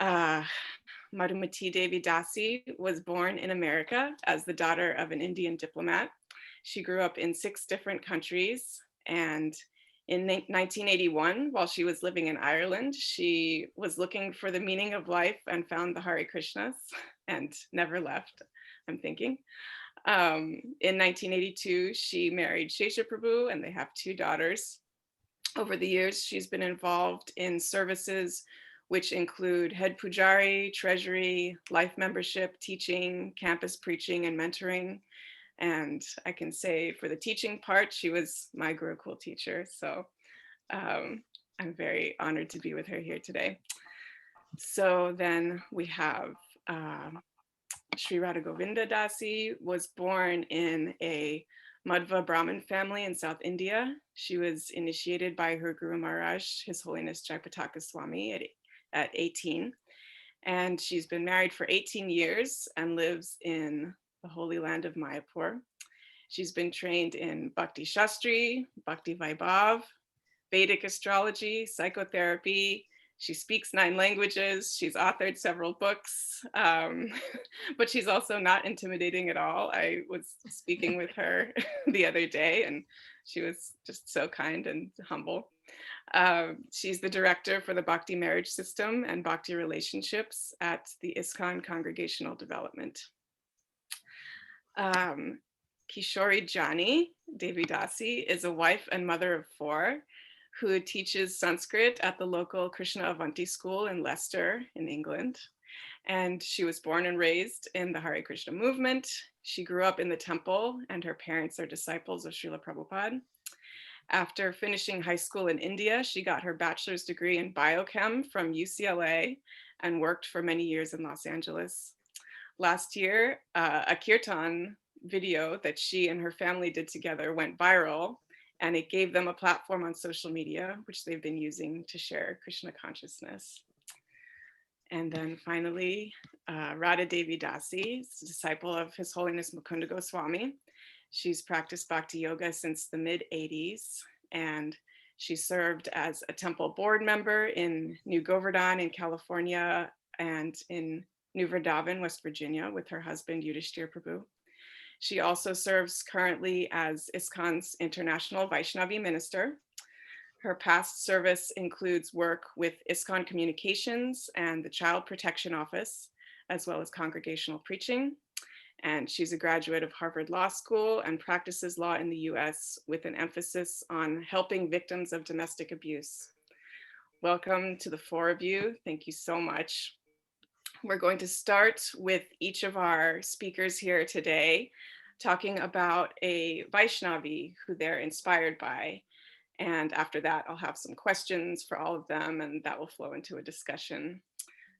Uh, Madhumati Devi Dasi was born in America as the daughter of an Indian diplomat. She grew up in 6 different countries, and in 1981, while she was living in Ireland, she was looking for the meaning of life and found the Hare Krishnas and never left, I'm thinking. In 1982, she married Shesha Prabhu, and they have 2 daughters. Over the years, she's been involved in services which include head pujari, treasury, life membership, teaching, campus preaching, and mentoring. And I can say for the teaching part, she was my Gurukul teacher. So I'm very honored to be with her here today. So then we have Sri Radha Govinda Dasi was born in a Madhva Brahmin family in South India. She was initiated by her Guru Maharaj, His Holiness Jayapataka Swami at 18. And she's been married for 18 years and lives in the holy land of Mayapur. She's been trained in Bhakti Shastri, Bhakti Vaibhav, Vedic astrology, psychotherapy. She speaks 9 languages. She's authored several books, but she's also not intimidating at all. I was speaking with her the other day, and she was just so kind and humble. She's the director for the Bhakti Marriage System and Bhakti Relationships at the ISKCON Congregational Development. Kishori Jani Devi Dasi is a wife and mother of 4 who teaches Sanskrit at the local Krishna Avanti school in Leicester in England. And she was born and raised in the Hare Krishna movement. She grew up in the temple, and her parents are disciples of Srila Prabhupada. After finishing high school in India, she got her bachelor's degree in biochem from UCLA and worked for many years in Los Angeles. Last year, a kirtan video that she and her family did together went viral, and it gave them a platform on social media, which they've been using to share Krishna consciousness. And then finally, Radha Devi Dasi, disciple of His Holiness Mukunda Goswami. She's practiced Bhakti Yoga since the mid-80s, and she served as a temple board member in New Govardhan in California and in New Vrindavan, West Virginia, with her husband Yudhishthir Prabhu. She also serves currently as ISKCON's International Vaishnavi Minister. Her past service includes work with ISKCON Communications and the Child Protection Office, as well as congregational preaching. And she's a graduate of Harvard Law School and practices law in the US with an emphasis on helping victims of domestic abuse. Welcome to the 4 of you. Thank you so much. We're going to start with each of our speakers here today, talking about a Vaishnavi who they're inspired by. And after that, I'll have some questions for all of them, and that will flow into a discussion.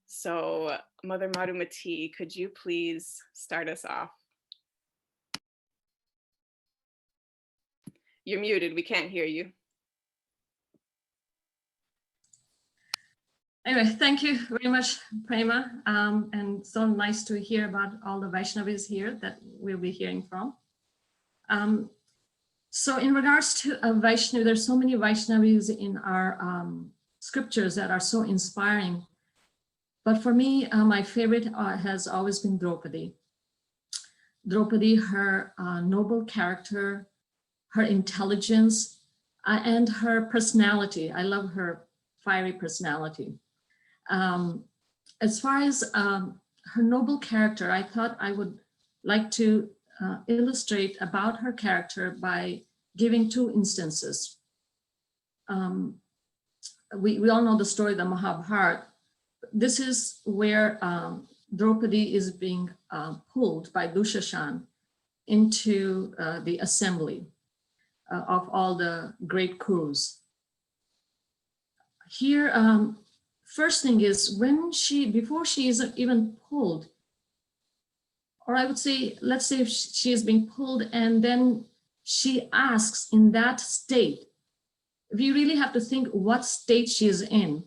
So Mother Madhumati, could you please start us off? You're muted, we can't hear you. Anyway, thank you very much, Prema. And so nice to hear about all the Vaishnavis here that we'll be hearing from. So in regards to Vaishnavi, there's so many Vaishnavis in our scriptures that are so inspiring. But for me, my favorite has always been Draupadi. Draupadi, her noble character, her intelligence, and her personality. I love her fiery personality. As far as her noble character, I thought I would like to illustrate about her character by giving 2 instances. We all know the story of the Mahabharata. This is where Draupadi is being pulled by Dushashan into the assembly of all the great Kurus. Here, first thing is before she is even pulled, or I would say, let's say she is being pulled and then she asks in that state, we really have to think what state she is in.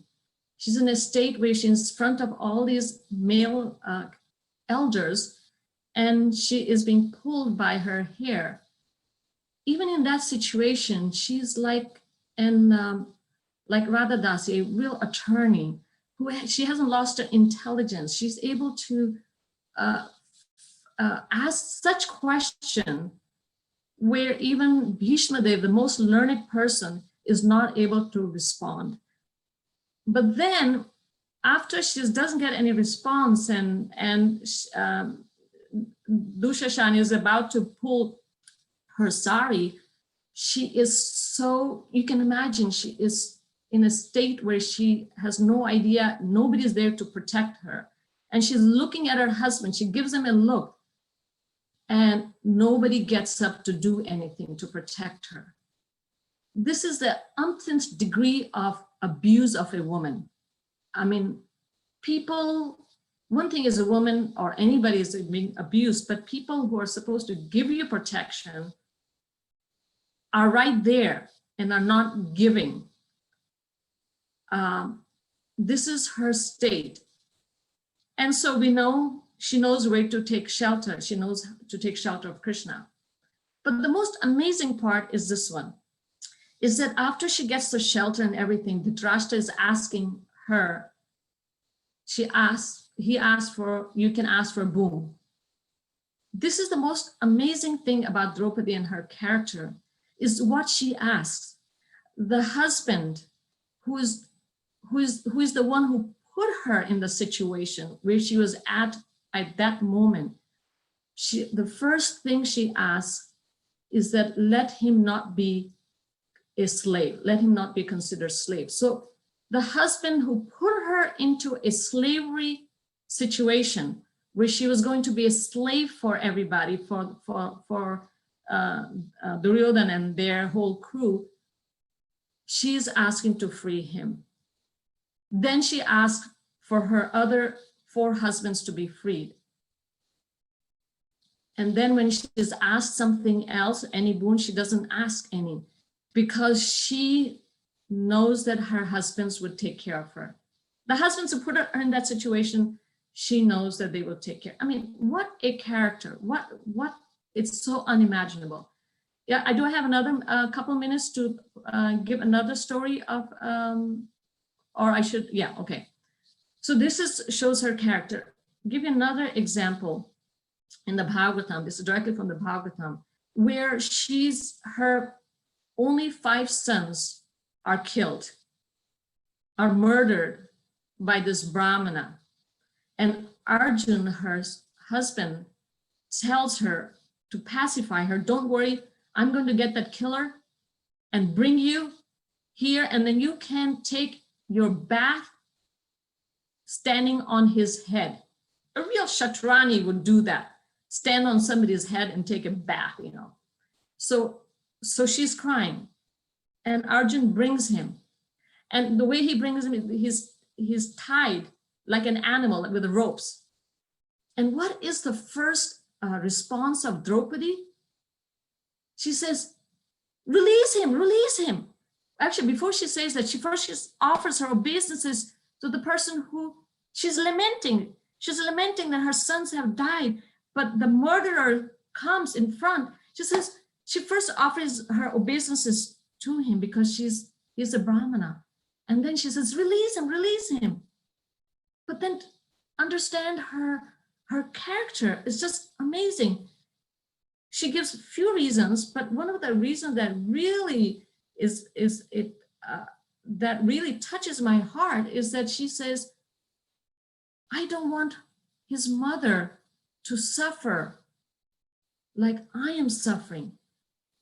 She's in a state where she's in front of all these male elders and she is being pulled by her hair. Even in that situation, she's like Radha Dasi, a real attorney, she hasn't lost her intelligence. She's able to ask such question where even Bhishma Dev, the most learned person, is not able to respond. But then after she doesn't get any response and Dushashan is about to pull her sari, she is so, you can imagine, she is in a state where she has no idea, nobody's there to protect her. And she's looking at her husband, she gives him a look, and nobody gets up to do anything to protect her. This is the umpteenth degree of abuse of a woman. I mean, people, one thing is a woman or anybody is being abused, but people who are supposed to give you protection are right there and are not giving. This is her state. And so we know she knows where to take shelter. She knows to take shelter of Krishna. But the most amazing part is this one, is that after she gets the shelter and everything, Dhritarashtra is asking her, he asked for, you can ask for a boon. This is the most amazing thing about Draupadi and her character, is what she asks. The husband who is the one who put her in the situation where she was at that moment, the first thing she asks is that let him not be a slave, let him not be considered slave. So the husband who put her into a slavery situation where she was going to be a slave for everybody, for Duryodhana and their whole crew, she's asking to free him. Then she asked for her other 4 husbands to be freed. And then when she's asked something else, any boon, she doesn't ask any, because she knows that her husbands would take care of her. The husbands who put her in that situation, she knows that they will take care. I mean, what a character, what it's so unimaginable. Yeah, I do have another couple minutes to give another story of, or I should, yeah, okay. So this shows her character. Give you another example in the Bhagavatam, this is directly from the Bhagavatam, where her only 5 sons are killed, are murdered by this Brahmana. And Arjun, her husband, tells her to pacify her, don't worry, I'm going to get that killer and bring you here, and then you can take your bath standing on his head. A real Kshatrani would do that, stand on somebody's head and take a bath, you know. So she's crying, and Arjun brings him. And the way he brings him, he's tied like an animal with ropes. And what is the first response of Draupadi? She says, release him, release him. Actually, before she says that, she offers her obeisances to the person who she's lamenting. She's lamenting that her sons have died, but the murderer comes in front. She first offers her obeisances to him because he's a Brahmana. And then she says, release him, release him. But then understand her character is just amazing. She gives a few reasons, but one of the reasons that really that really touches my heart is that she says, I don't want his mother to suffer like I am suffering.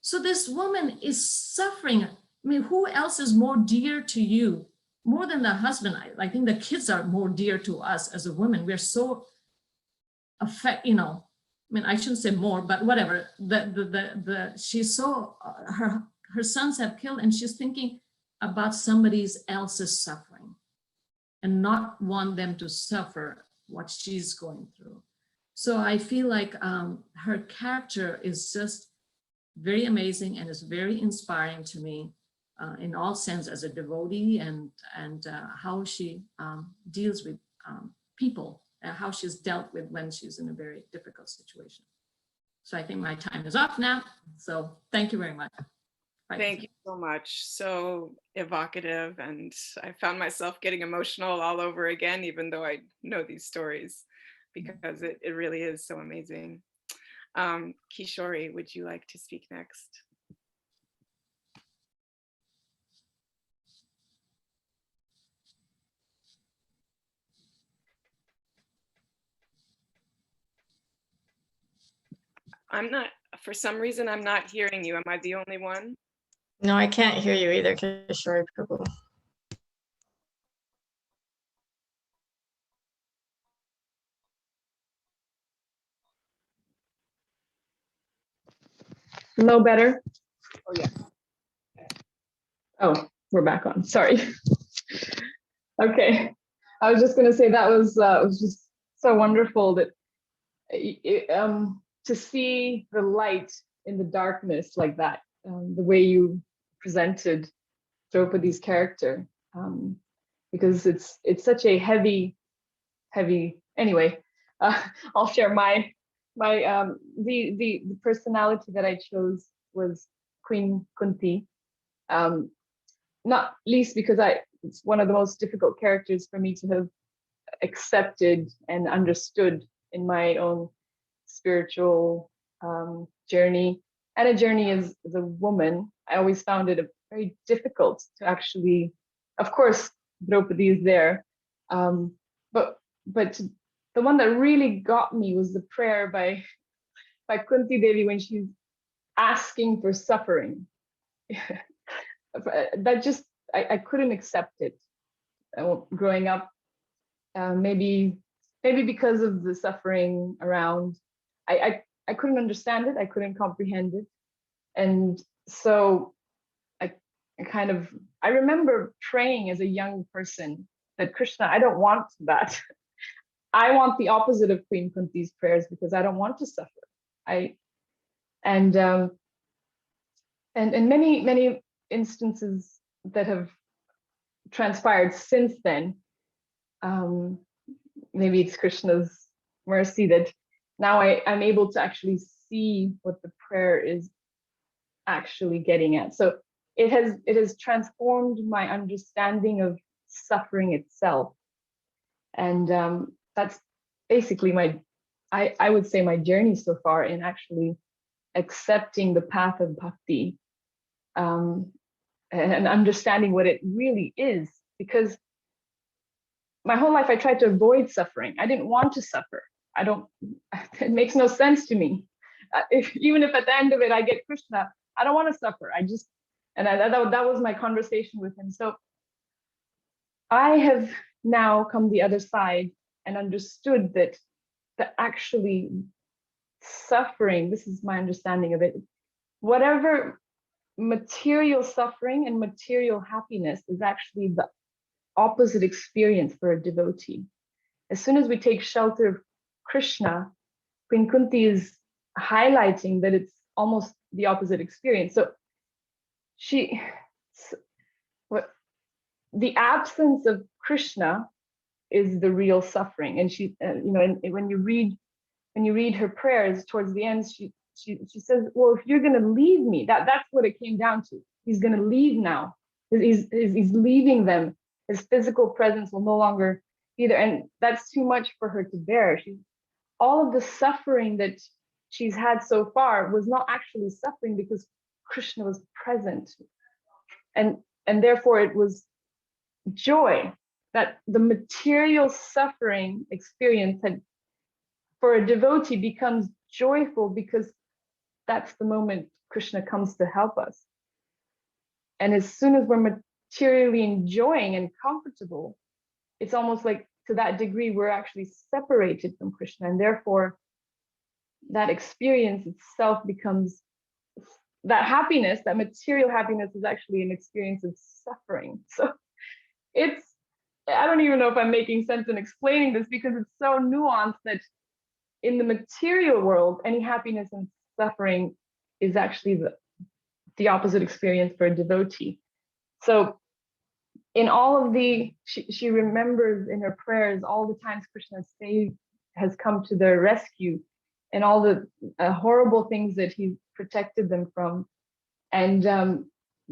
So this woman is suffering. I mean, who else is more dear to you? More than the husband. I think the kids are more dear to us as a woman. We're so you know, I mean, I shouldn't say more, but whatever. She's so, her sons have killed, and she's thinking about somebody else's suffering and not want them to suffer what she's going through. So I feel like her character is just very amazing and is very inspiring to me in all sense as a devotee, and how she deals with people, how she's dealt with when she's in a very difficult situation. So I think my time is up now. So thank you very much. Thank you so much. So evocative, and I found myself getting emotional all over again, even though I know these stories, because it really is so amazing. Kishori, would you like to speak next? I'm not, for some reason, I'm not hearing you. Am I the only one? No, I can't hear you either, Kishori Prabhu. No better? Oh, yeah. Oh, we're back on. Sorry. Okay. I was just going to say that was just so wonderful that to see the light in the darkness like that, the way you presented Draupadi's character, because it's such a heavy. Anyway, I'll share the personality that I chose was Queen Kunti, not least because it's one of the most difficult characters for me to have accepted and understood in my own spiritual journey, and a journey as a woman. I always found it very difficult to actually, of course, Draupadi is there, but the one that really got me was the prayer by Kunti Devi when she's asking for suffering. That just I couldn't accept it growing up. Maybe because of the suffering around, I couldn't understand it. I couldn't comprehend it, and so I remember praying as a young person that Krishna, I don't want that. I want the opposite of Queen Kunti's prayers because I don't want to suffer. And many instances that have transpired since then. Maybe it's Krishna's mercy that now I'm able to actually see what the prayer is actually getting at. So it has transformed my understanding of suffering itself, and that's basically I would say my journey so far in actually accepting the path of bhakti, and understanding what it really is, because my whole life I tried to avoid suffering. I didn't want to suffer. It makes no sense to me. Even if at the end of it I get Krishna, I don't want to suffer. That was my conversation with him. So I have now come the other side and understood that actually suffering, this is my understanding of it, whatever material suffering and material happiness is actually the opposite experience for a devotee. As soon as we take shelter of Krishna, Queen Kunti is highlighting that it's almost the opposite experience. So the absence of Krishna is the real suffering. And she, when you read her prayers towards the end, she says, well, if you're going to leave me, that's what it came down to. He's going to leave now. He's leaving them. His physical presence will no longer be there. And that's too much for her to bear. All of the suffering that she's had so far was not actually suffering because Krishna was present. And therefore it was joy. That the material suffering experience for a devotee becomes joyful because that's the moment Krishna comes to help us. And as soon as we're materially enjoying and comfortable, it's almost like to that degree we're actually separated from Krishna, and therefore that experience itself becomes that happiness. That material happiness is actually an experience of suffering. So I don't even know if I'm making sense in explaining this, because it's so nuanced that in the material world, any happiness and suffering is actually the opposite experience for a devotee. So in all of she remembers in her prayers all the times Krishna has come to their rescue, and all the horrible things that he protected them from. And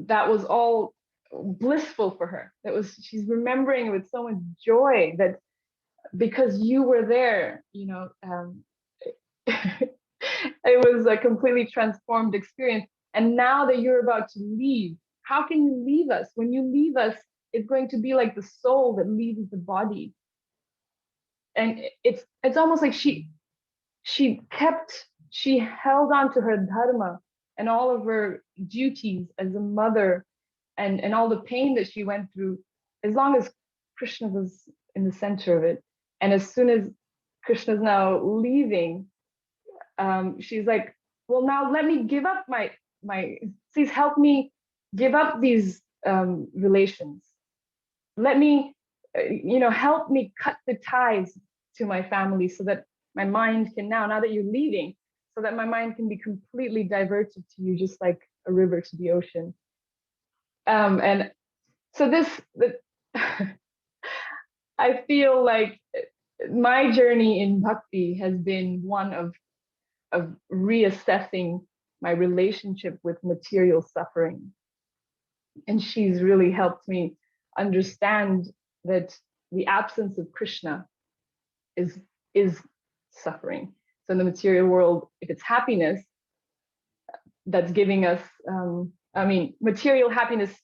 that was all blissful for her. She's remembering it with so much joy that because you were there, it was a completely transformed experience. And now that you're about to leave, how can you leave us? When you leave us, it's going to be like the soul that leaves the body. And it's almost like she held on to her dharma and all of her duties as a mother, and all the pain that she went through, as long as Krishna was in the center of it. And as soon as Krishna's now leaving, she's like, well, now let me give up my please help me give up these relations. Let me, help me cut the ties to my family so that my mind can now that you're leaving, so that my mind can be completely diverted to you, just like a river to the ocean. And so I feel like my journey in bhakti has been one of reassessing my relationship with material suffering. And she's really helped me understand that the absence of Krishna is suffering. So in the material world, if it's happiness that's giving us, material happiness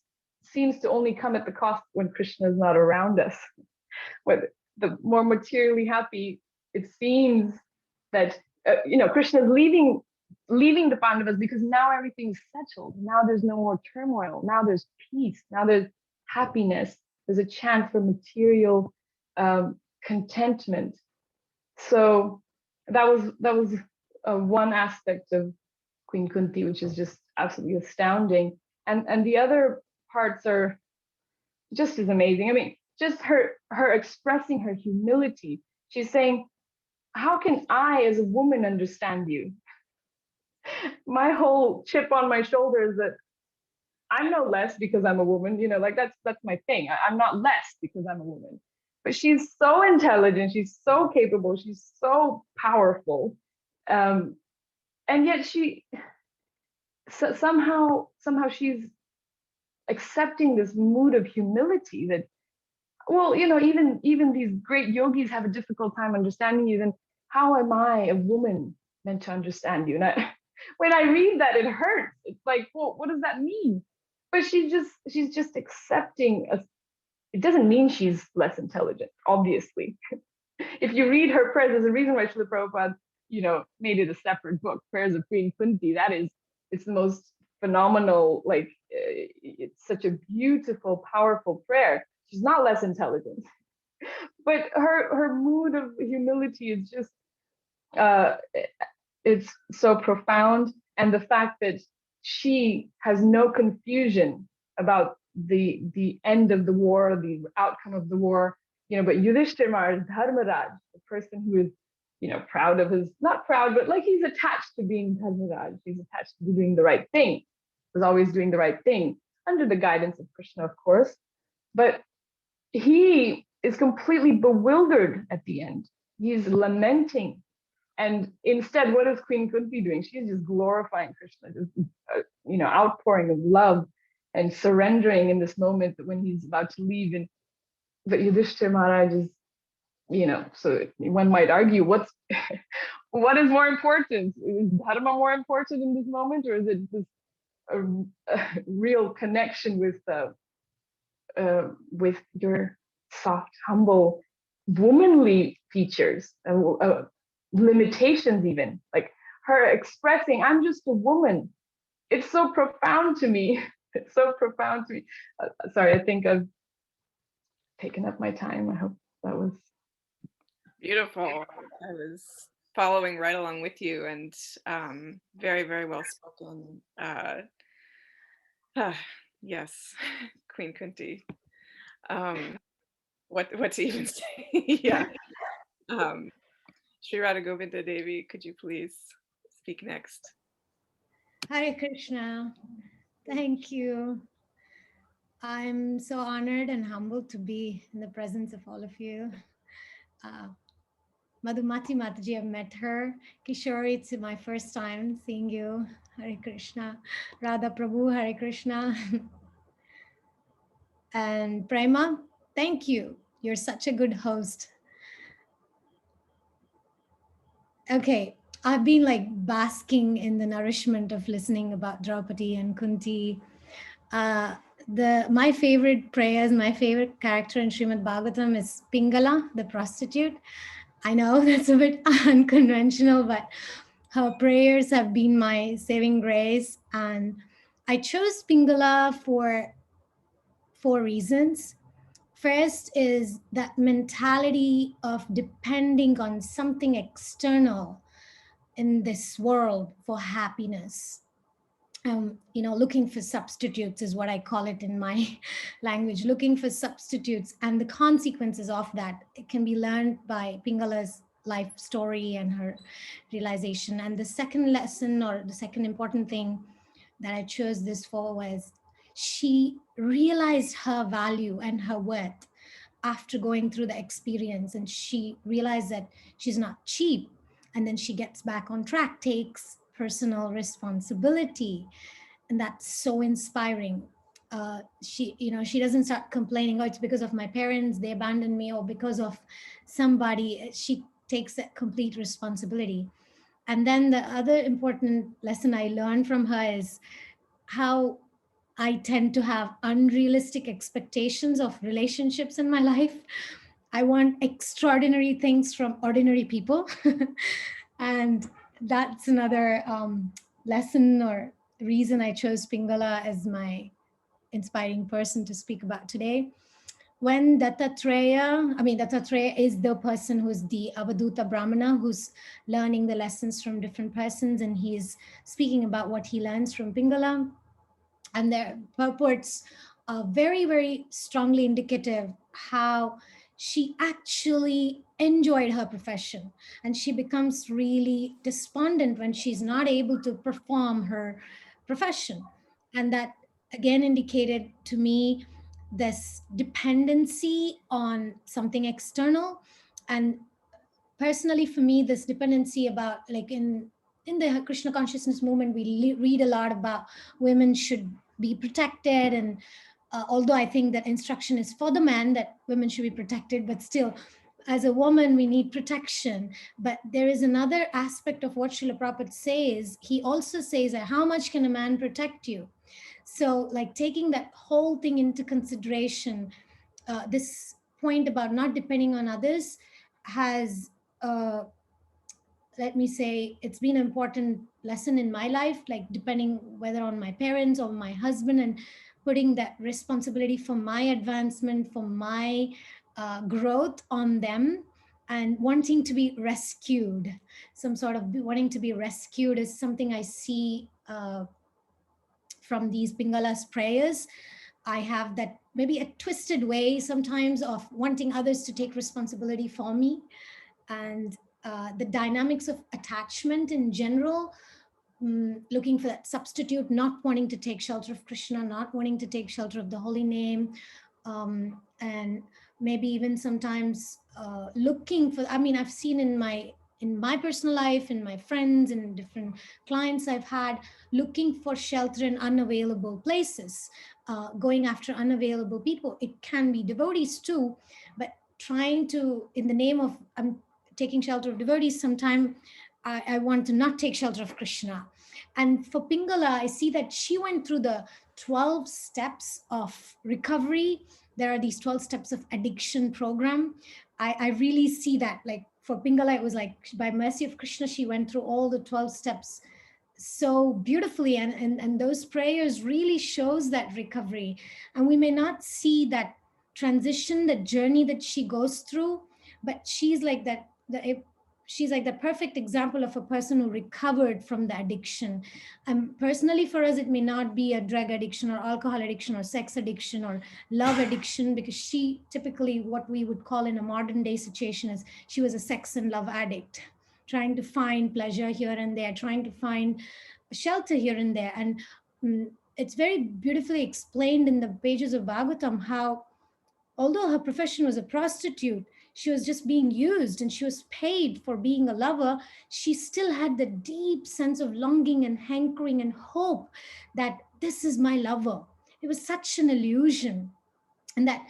seems to only come at the cost when Krishna is not around us. When the more materially happy, it seems that Krishna is leaving the Pandavas because now everything's settled. Now there's no more turmoil. Now there's peace. Now there's happiness. There's a chance for material contentment. So that was one aspect of Queen Kunti, which is just absolutely astounding. And the other parts are just as amazing. I mean, just her expressing her humility. She's saying, how can I as a woman understand you? My whole chip on my shoulder is that I'm no less because I'm a woman, like that's my thing. I'm not less because I'm a woman. But she's so intelligent, she's so capable, she's so powerful. And yet somehow she's accepting this mood of humility that, well, even these great yogis have a difficult time understanding you, then how am I, a woman, meant to understand you? And when I read that, it hurts. It's like, well, what does that mean? But she's just accepting us. It doesn't mean she's less intelligent, obviously. If you read her prayers, there's a reason why Srila Prabhupada, made it a separate book, Prayers of Queen Kunti. It's the most phenomenal, it's such a beautiful, powerful prayer. She's not less intelligent, but her mood of humility is just, it's so profound. And the fact that she has no confusion about the end of the war, the outcome of the war, but Yudhishthira is Dharmaraj, the person who is, proud of not proud, but like he's attached to being Dharmaraj. He's attached to doing the right thing, was always doing the right thing, under the guidance of Krishna, of course. But he is completely bewildered at the end. He's lamenting. And instead, what is Queen Kunti doing? She's just glorifying Krishna, just, outpouring of love and surrendering in this moment when he's about to leave. And but Yudhishthira Maharaj is, so one might argue, what is more important? Is dharma more important in this moment, or is it this a real connection with your soft, humble, womanly features, limitations, even like her expressing, I'm just a woman. It's so profound to me. It's so profound to me. Sorry, I think I've taken up my time. I hope that was beautiful. I was following right along with you, and very, very well spoken. Yes, Queen Kunti. What to even say? Yeah. Sri Radha Govinda Devi, could you please speak next? Hare Krishna. Thank you. I'm so honored and humbled to be in the presence of all of you. Madhumati Mataji, I've met her. Kishori, it's my first time seeing you. Hare Krishna. Radha Prabhu, Hare Krishna. And Prema, thank you. You're such a good host. Okay, I've been like basking in the nourishment of listening about Draupadi and Kunti. My favorite prayers, my favorite character in Srimad Bhagavatam is Pingala, the prostitute. I know that's a bit unconventional, but her prayers have been my saving grace. And I chose Pingala for 4 reasons. First is that mentality of depending on something external in this world for happiness. Looking for substitutes is what I call it in my language, looking for substitutes, and the consequences of that, it can be learned by Pingala's life story and her realization. And the second lesson, or the second important thing that I chose this for, was she realized her value and her worth after going through the experience, and she realized that she's not cheap, and then she gets back on track, takes personal responsibility, and that's so inspiring. She doesn't start complaining, oh, it's because of my parents, they abandoned me, or because of somebody. She takes that complete responsibility. And then the other important lesson I learned from her is how I tend to have unrealistic expectations of relationships in my life. I want extraordinary things from ordinary people. And that's another lesson or reason I chose Pingala as my inspiring person to speak about today. When Dattatreya is the person who's the Avaduta Brahmana, who's learning the lessons from different persons, and he's speaking about what he learns from Pingala. And their purports are very, very strongly indicative how she actually enjoyed her profession, and she becomes really despondent when she's not able to perform her profession. And that again indicated to me this dependency on something external. And personally for me, this dependency about, like, in the Krishna consciousness movement, we read a lot about women should be protected. And although I think that instruction is for the man that women should be protected, but still, as a woman, we need protection. But there is another aspect of what Srila Prabhupada says. He also says that how much can a man protect you? So, like, taking that whole thing into consideration, this point about not depending on others has, let me say, it's been an important lesson in my life, like depending whether on my parents or my husband, and putting that responsibility for my advancement, for my growth on them, and wanting to be rescued. Some sort of wanting to be rescued is something I see from these Pingala's prayers. I have that maybe a twisted way sometimes of wanting others to take responsibility for me. And the dynamics of attachment in general, looking for that substitute, not wanting to take shelter of Krishna, not wanting to take shelter of the holy name, and maybe even sometimes looking for, I've seen in my personal life, in my friends and different clients I've had, looking for shelter in unavailable places, going after unavailable people. It can be devotees too, but trying to, in the name of I'm taking shelter of devotees, sometime I want to not take shelter of Krishna. And for Pingala, I see that she went through the 12 steps of recovery. There are these 12 steps of addiction program. I really see that, like, for Pingala, it was like, by mercy of Krishna, she went through all the 12 steps so beautifully. And those prayers really shows that recovery. And we may not see that transition, that journey that she goes through, but she's like that, she's like the perfect example of a person who recovered from the addiction. Personally, for us, it may not be a drug addiction or alcohol addiction or sex addiction or love addiction, because she typically, what we would call in a modern day situation, is she was a sex and love addict, trying to find pleasure here and there, trying to find shelter here and there. And it's very beautifully explained in the pages of Bhagavatam how, although her profession was a prostitute, she was just being used and she was paid for being a lover, she still had the deep sense of longing and hankering and hope that this is my lover. It was such an illusion. And that,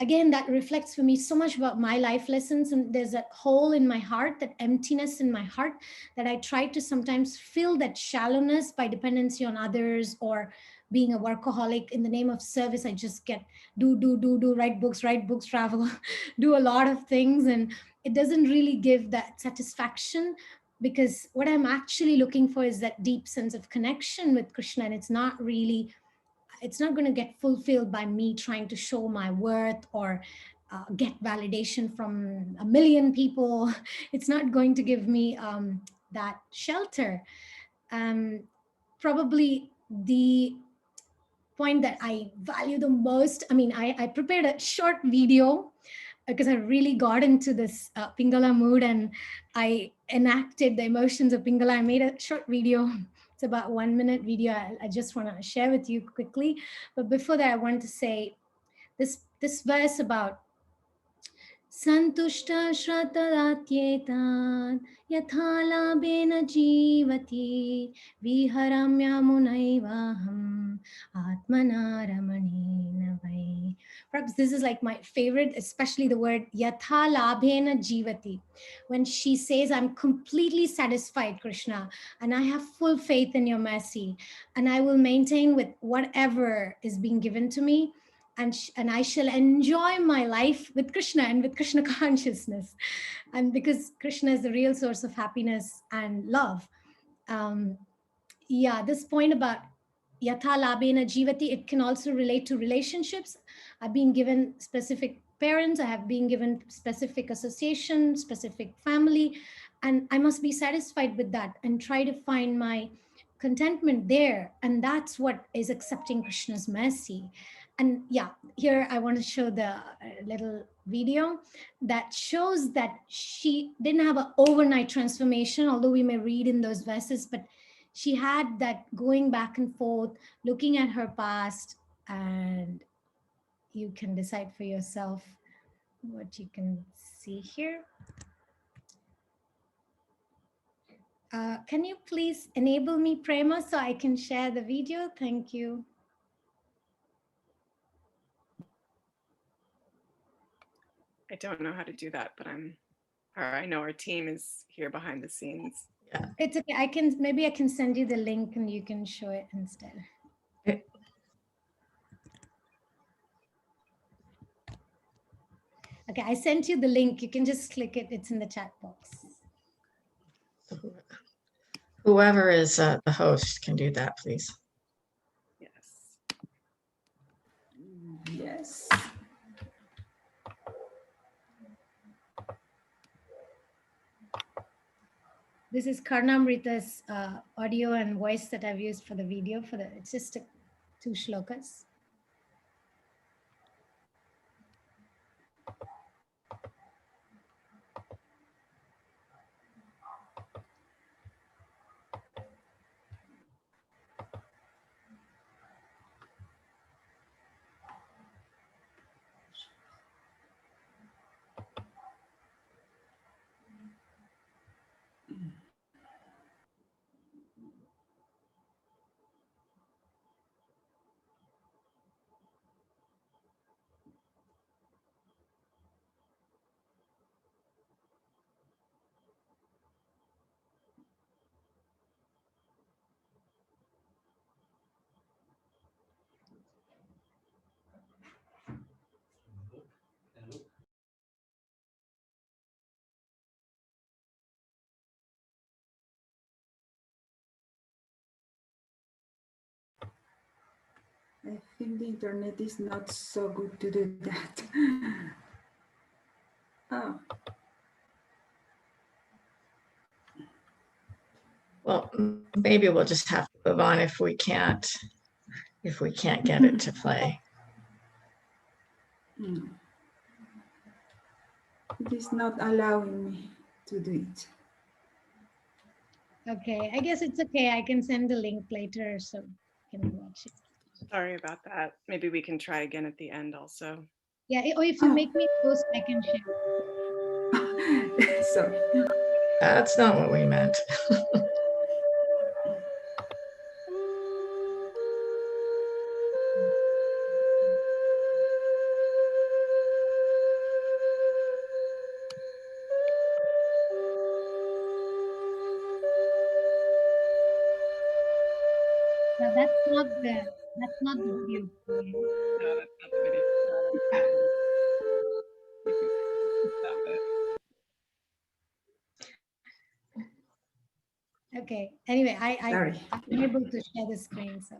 again, that reflects for me so much about my life lessons. And there's that hole in my heart, that emptiness in my heart, that I try to sometimes fill that shallowness by dependency on others, or being a workaholic in the name of service. I just get do, write books, travel, do a lot of things. And it doesn't really give that satisfaction, because what I'm actually looking for is that deep sense of connection with Krishna. And it's not going to get fulfilled by me trying to show my worth, or get validation from a million people. It's not going to give me that shelter. Probably the point that I value the most, I mean, I prepared a short video because I really got into this Pingala mood, and I enacted the emotions of Pingala. I made a short video. It's about 1 minute video. I just want to share with you quickly. But before that, I want to say this verse about Santushta Shratadatyetan Yatha Labena Jivati Viharamya Munaivaham Atmana Ramanena Vai. Perhaps this is like my favorite, especially the word Yatha Labena Jivati. When she says, I'm completely satisfied, Krishna, and I have full faith in your mercy, and I will maintain with whatever is being given to me. And I shall enjoy my life with Krishna and with Krishna consciousness. And because Krishna is the real source of happiness and love. This point about yatha labena jivati, it can also relate to relationships. I've been given specific parents, I have been given specific association, specific family, and I must be satisfied with that and try to find my contentment there. And that's what is accepting Krishna's mercy. And here I want to show the little video that shows that she didn't have an overnight transformation, although we may read in those verses, but she had that going back and forth, looking at her past, and you can decide for yourself what you can see here. Can you please enable me, Prema, so I can share the video? Thank you. I don't know how to do that, but I know our team is here behind the scenes. Yeah. It's okay. Maybe I can send you the link and you can show it instead. Okay. Okay, I sent you the link. You can just click it. It's in the chat box. Whoever is the host can do that, please. Yes. Yes. This is Karnamrita's audio and voice that I've used for the video. It's just 2 shlokas. I think the internet is not so good to do that. Oh. Well, maybe we'll just have to move on if we can't get it to play. It is not allowing me to do it. Okay, I guess it's okay. I can send the link later so you can watch it. Sorry about that. Maybe we can try again at the end also. Yeah, or if you make me post, I can share. Sorry. That's not what we meant. That's not the video. No, that's not the video. Stop it. Okay. Anyway, Sorry. I'm able to share the screen. So.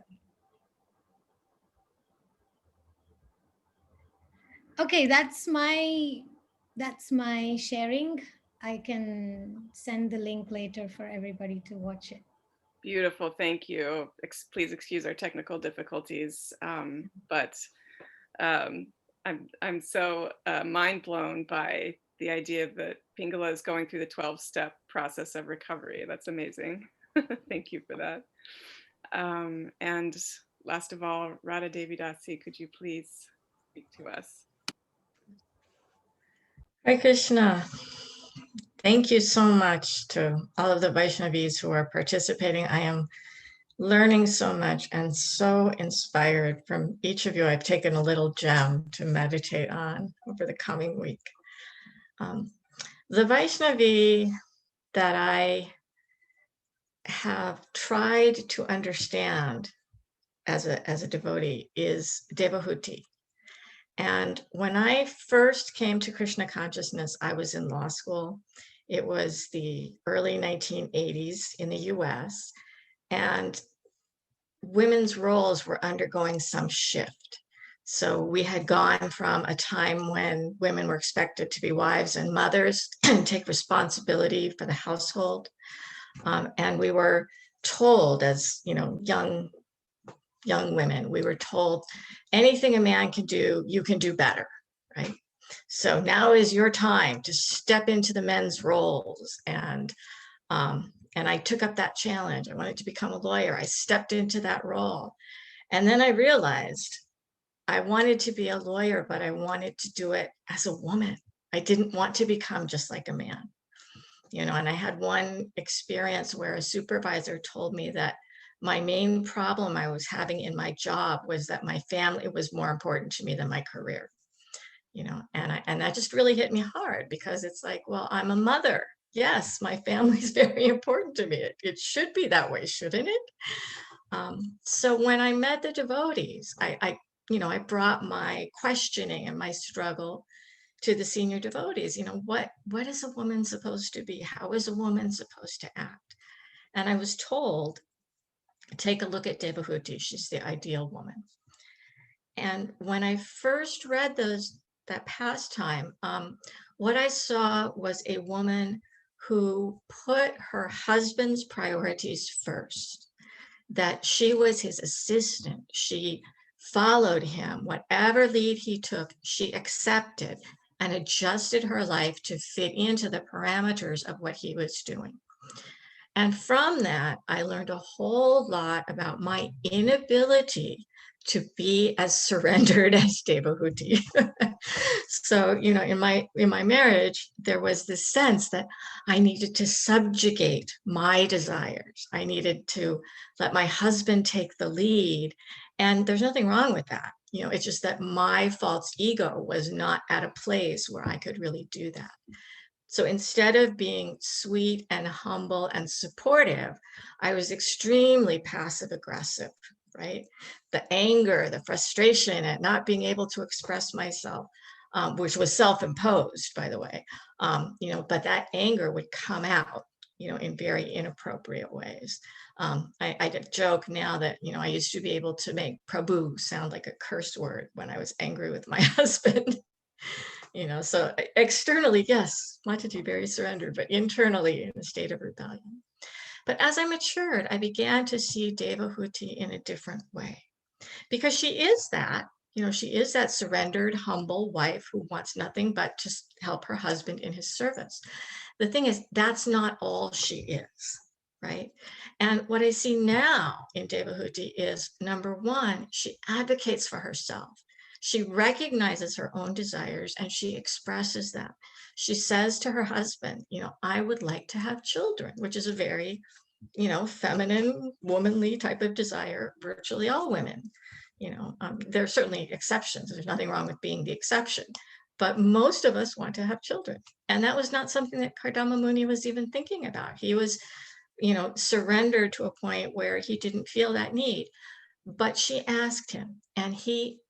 Okay, that's my sharing. I can send the link later for everybody to watch it. Beautiful, thank you. Please excuse our technical difficulties, but I'm so mind blown by the idea that Pingala is going through the 12-step process of recovery. That's amazing. Thank you for that. And last of all, Radha Devi Dasi, could you please speak to us? Hare Krishna. Thank you so much to all of the Vaishnavis who are participating. I am learning so much and so inspired from each of you. I've taken a little gem to meditate on over the coming week. The Vaishnavi that I have tried to understand as a devotee is Devahuti. And when I first came to Krishna consciousness, I was in law school. It was the early 1980s in the US, and women's roles were undergoing some shift. So we had gone from a time when women were expected to be wives and mothers and take responsibility for the household. And we were told, as young women, we were told anything a man can do, you can do better, right? So now is your time to step into the men's roles. And I took up that challenge. I wanted to become a lawyer. I stepped into that role. And then I realized I wanted to be a lawyer, but I wanted to do it as a woman. I didn't want to become just like a man. And I had one experience where a supervisor told me that my main problem I was having in my job was that my family was more important to me than my career. And that just really hit me hard, because it's like, well, I'm a mother. Yes, my family is very important to me. It should be that way, shouldn't it? So when I met the devotees, I brought my questioning and my struggle to the senior devotees. What is a woman supposed to be? How is a woman supposed to act? And I was told, take a look at Devahuti. She's the ideal woman. And when I first read that pastime, what I saw was a woman who put her husband's priorities first, that she was his assistant. She followed him. Whatever lead he took, she accepted and adjusted her life to fit into the parameters of what he was doing. And from that, I learned a whole lot about my inability to be as surrendered as Devahuti. So, in my marriage, there was this sense that I needed to subjugate my desires. I needed to let my husband take the lead. And there's nothing wrong with that. It's just that my false ego was not at a place where I could really do that. So instead of being sweet and humble and supportive, I was extremely passive aggressive, right? The anger, the frustration at not being able to express myself, which was self-imposed, by the way, but that anger would come out, in very inappropriate ways. I joke now that, I used to be able to make Prabhu sound like a curse word when I was angry with my husband. So externally, yes, Mataji very surrendered, but internally in a state of rebellion. But as I matured, I began to see Devahuti in a different way, because she is that, she is that surrendered, humble wife who wants nothing but to help her husband in his service. The thing is, that's not all she is, right? And what I see now in Devahuti is, number one, she advocates for herself. She recognizes her own desires and she expresses them. she says to her husband, I would like to have children, which is a very, feminine, womanly type of desire. Virtually all women, there are certainly exceptions. There's nothing wrong with being the exception, but most of us want to have children. And that was not something that Kardama Muni was even thinking about. He was, surrendered to a point where he didn't feel that need. But she asked him, and he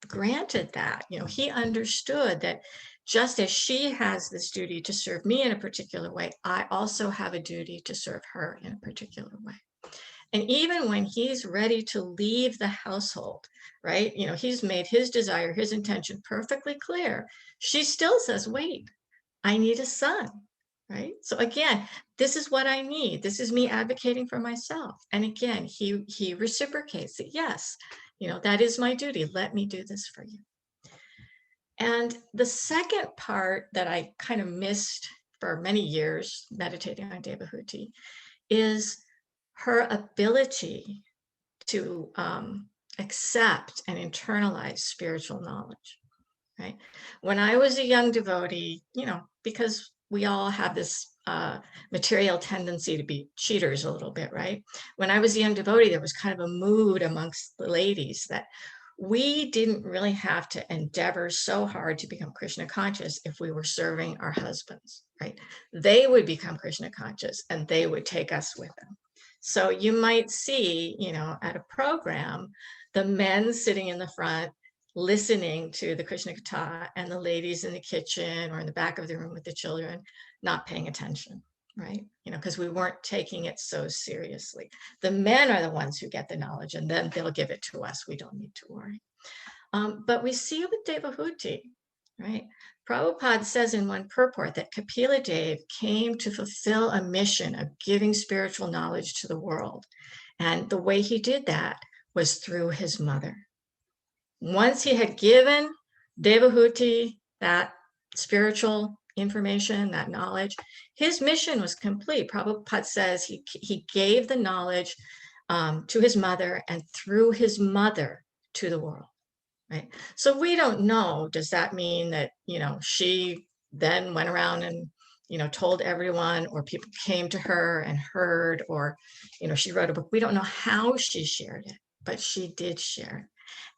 granted that. He understood that just as she has this duty to serve me in a particular way, I also have a duty to serve her in a particular way. And even when he's ready to leave the household, right? He's made his desire, his intention perfectly clear. She still says, wait, I need a son, right? So again, this is what I need. This is me advocating for myself. And again, he reciprocates it. Yes, that is my duty. Let me do this for you. And the second part that I kind of missed for many years meditating on Devahuti is her ability to accept and internalize spiritual knowledge, right? When I was a young devotee, because we all have this material tendency to be cheaters a little bit, right? When I was a young devotee, there was kind of a mood amongst the ladies that we didn't really have to endeavor so hard to become Krishna conscious if we were serving our husbands, right? They would become Krishna conscious and they would take us with them. So you might see, at a program, the men sitting in the front, listening to the Krishna Katha, and the ladies in the kitchen or in the back of the room with the children, not paying attention, right? Because we weren't taking it so seriously. The men are the ones who get the knowledge, and then they'll give it to us. We don't need to worry. But we see with Devahuti, right? Prabhupada says in one purport that Kapila Dev came to fulfill a mission of giving spiritual knowledge to the world. And the way he did that was through his mother. Once he had given Devahuti that spiritual information, that knowledge, his mission was complete. Prabhupada says he gave the knowledge to his mother and through his mother to the world. Right. So we don't know, does that mean that, she then went around and, told everyone, or people came to her and heard, or, she wrote a book. We don't know how she shared it, but she did share it.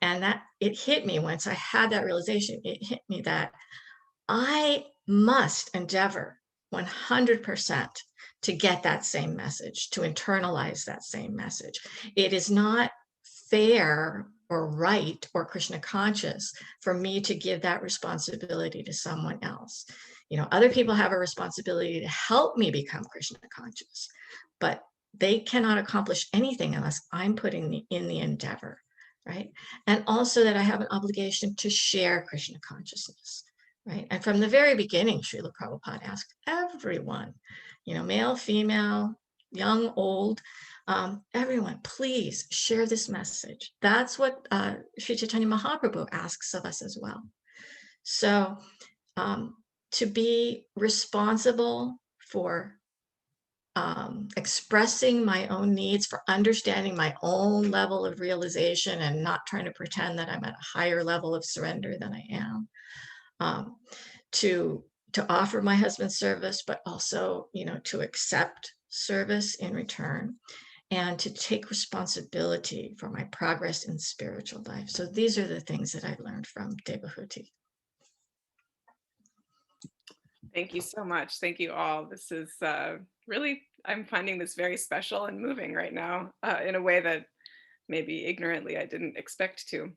And that it hit me once I had that realization, it hit me that I must endeavor 100% to get that same message, to internalize that same message. It is not fair or right or Krishna conscious for me to give that responsibility to someone else. Other people have a responsibility to help me become Krishna conscious, but they cannot accomplish anything unless I'm putting in the endeavor, right? And also that I have an obligation to share Krishna consciousness, right? And from the very beginning, Srila Prabhupada asked everyone, male, female, young, old, everyone, please share this message. That's what Sri Chaitanya Mahaprabhu asks of us as well. So to be responsible for expressing my own needs, for understanding my own level of realization and not trying to pretend that I'm at a higher level of surrender than I am, to offer my husband service, but also, to accept service in return, and to take responsibility for my progress in spiritual life. So these are the things that I've learned from Devahuti. Thank you so much. Thank you all. This is really, I'm finding this very special and moving right now in a way that maybe ignorantly I didn't expect to.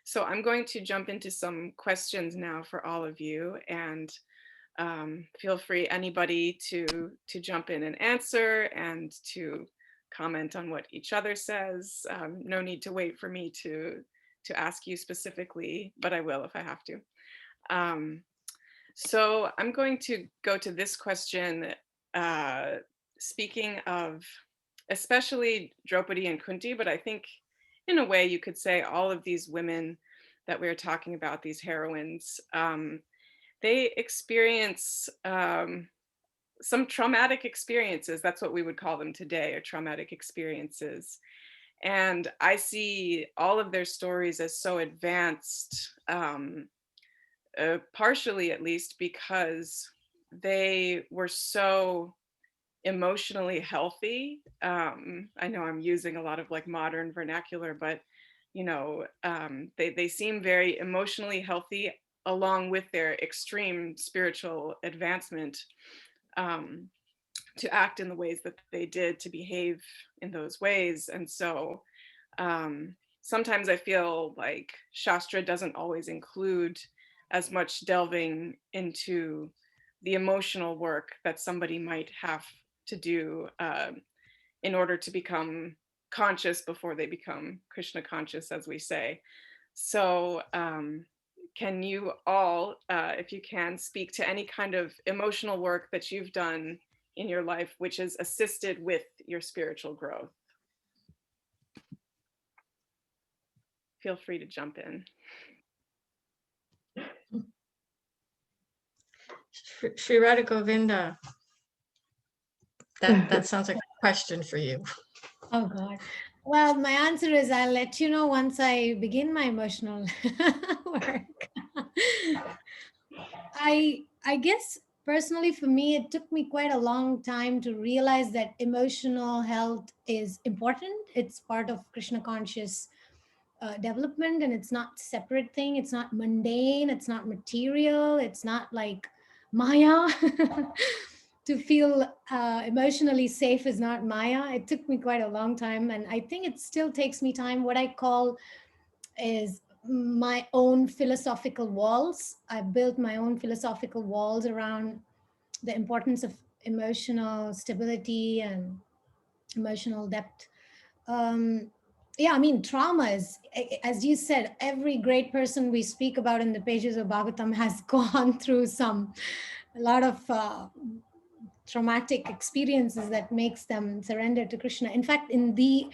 So I'm going to jump into some questions now for all of you, and feel free, anybody, to jump in and answer and to comment on what each other says. No need to wait for me to ask you specifically, but I will if I have to. So I'm going to go to this question, speaking of especially Draupadi and Kunti, but I think in a way you could say all of these women that we're talking about, these heroines, they experience some traumatic experiences. That's what we would call them today, or traumatic experiences. And I see all of their stories as so advanced partially at least because they were so emotionally healthy. I know I'm using a lot of like modern vernacular, but they seem very emotionally healthy along with their extreme spiritual advancement, to act in the ways that they did, to behave in those ways. And so sometimes I feel like Shastra doesn't always include as much delving into the emotional work that somebody might have to do in order to become conscious before they become Krishna conscious, as we say. So can you all, if you can, speak to any kind of emotional work that you've done in your life which has assisted with your spiritual growth? Feel free to jump in. Sri Radha Govinda, that sounds like a question for you. Oh God. Well, my answer is I'll let you know once I begin my emotional work. I guess personally for me, it took me quite a long time to realize that emotional health is important. It's part of Krishna conscious development, and it's not separate thing. It's not mundane. It's not material. It's not like Maya. To feel emotionally safe is not Maya. It took me quite a long time, and I think it still takes me time. What I call is my own philosophical walls. I built my own philosophical walls around the importance of emotional stability and emotional depth. Yeah, I mean, trauma is, as you said, every great person we speak about in the pages of Bhagavatam has gone through a lot of traumatic experiences that makes them surrender to Krishna. In fact, in the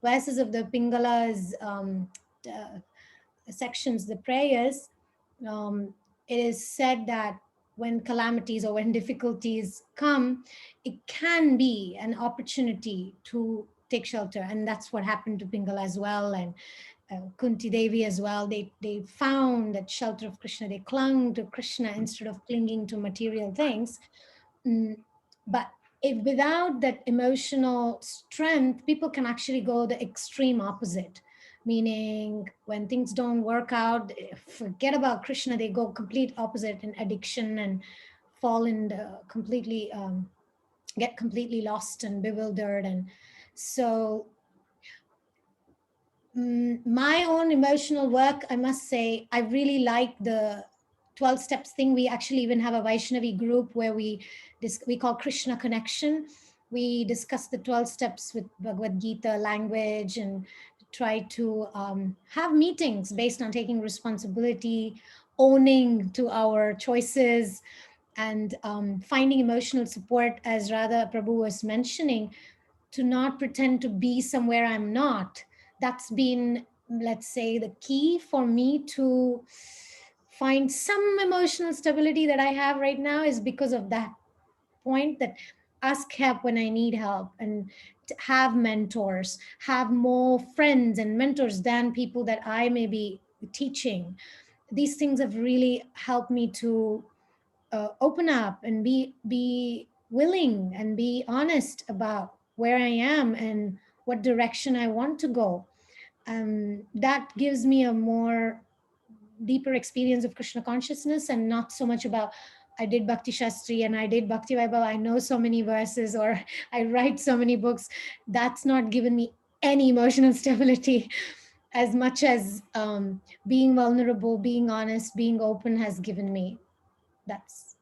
verses of the Pingala's uh, sections, the prayers, it is said that when calamities or when difficulties come, it can be an opportunity to take shelter. And that's what happened to Pingala as well. And Kunti Devi as well. They found that shelter of Krishna. They clung to Krishna instead of clinging to material things. But if without that emotional strength, people can actually go the extreme opposite, meaning when things don't work out, forget about Krishna, they go complete opposite in addiction and fall in the completely, get completely lost and bewildered. And so my own emotional work, I must say, I really like the 12 steps thing. We actually even have a Vaishnavi group where we call Krishna Connection. We discuss the 12 steps with Bhagavad Gita language and try to have meetings based on taking responsibility, owning to our choices, and finding emotional support, as Radha Prabhu was mentioning, to not pretend to be somewhere I'm not. That's been, let's say, the key for me to find some emotional stability that I have right now, is because of that point, that ask help when I need help, and to have mentors, have more friends and mentors than people that I may be teaching. These things have really helped me to open up and be willing and be honest about where I am and what direction I want to go. That gives me a more deeper experience of Krishna consciousness, and not so much about I did Bhakti Shastri and I did Bhakti Bible, I know so many verses, or I write so many books. That's not given me any emotional stability as much as being vulnerable, being honest, being open has given me. That's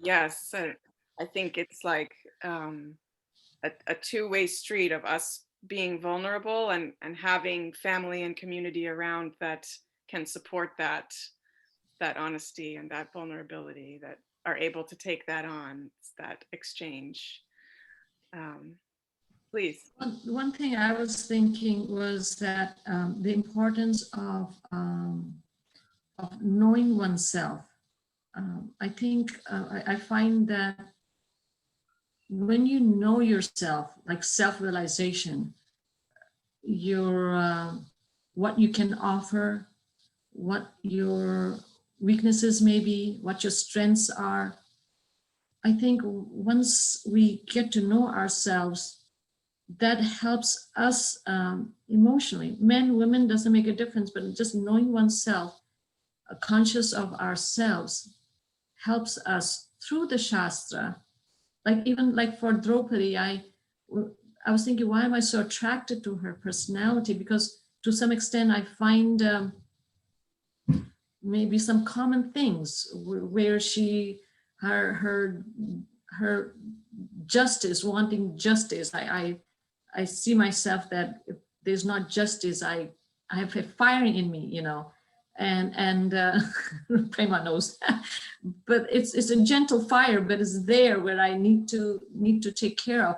Yes, I think it's like a two-way street of us being vulnerable and having family and community around that can support that honesty and that vulnerability, that are able to take that on. It's that exchange. Please. One thing I was thinking was that the importance of knowing oneself. I think I find that when you know yourself, like self-realization, you're what you can offer, what your weaknesses may be, what your strengths are. I think once we get to know ourselves, that helps us emotionally. Men, women, doesn't make a difference, but just knowing oneself, conscious of ourselves, helps us through the Shastra. Like even like for Draupadi, I was thinking, why am I so attracted to her personality? Because to some extent, I find maybe some common things where she, her justice, wanting justice. I see myself that if there's not justice, I have a fire in me, you know, and Prema knows, but it's a gentle fire, but it's there where I need to take care of.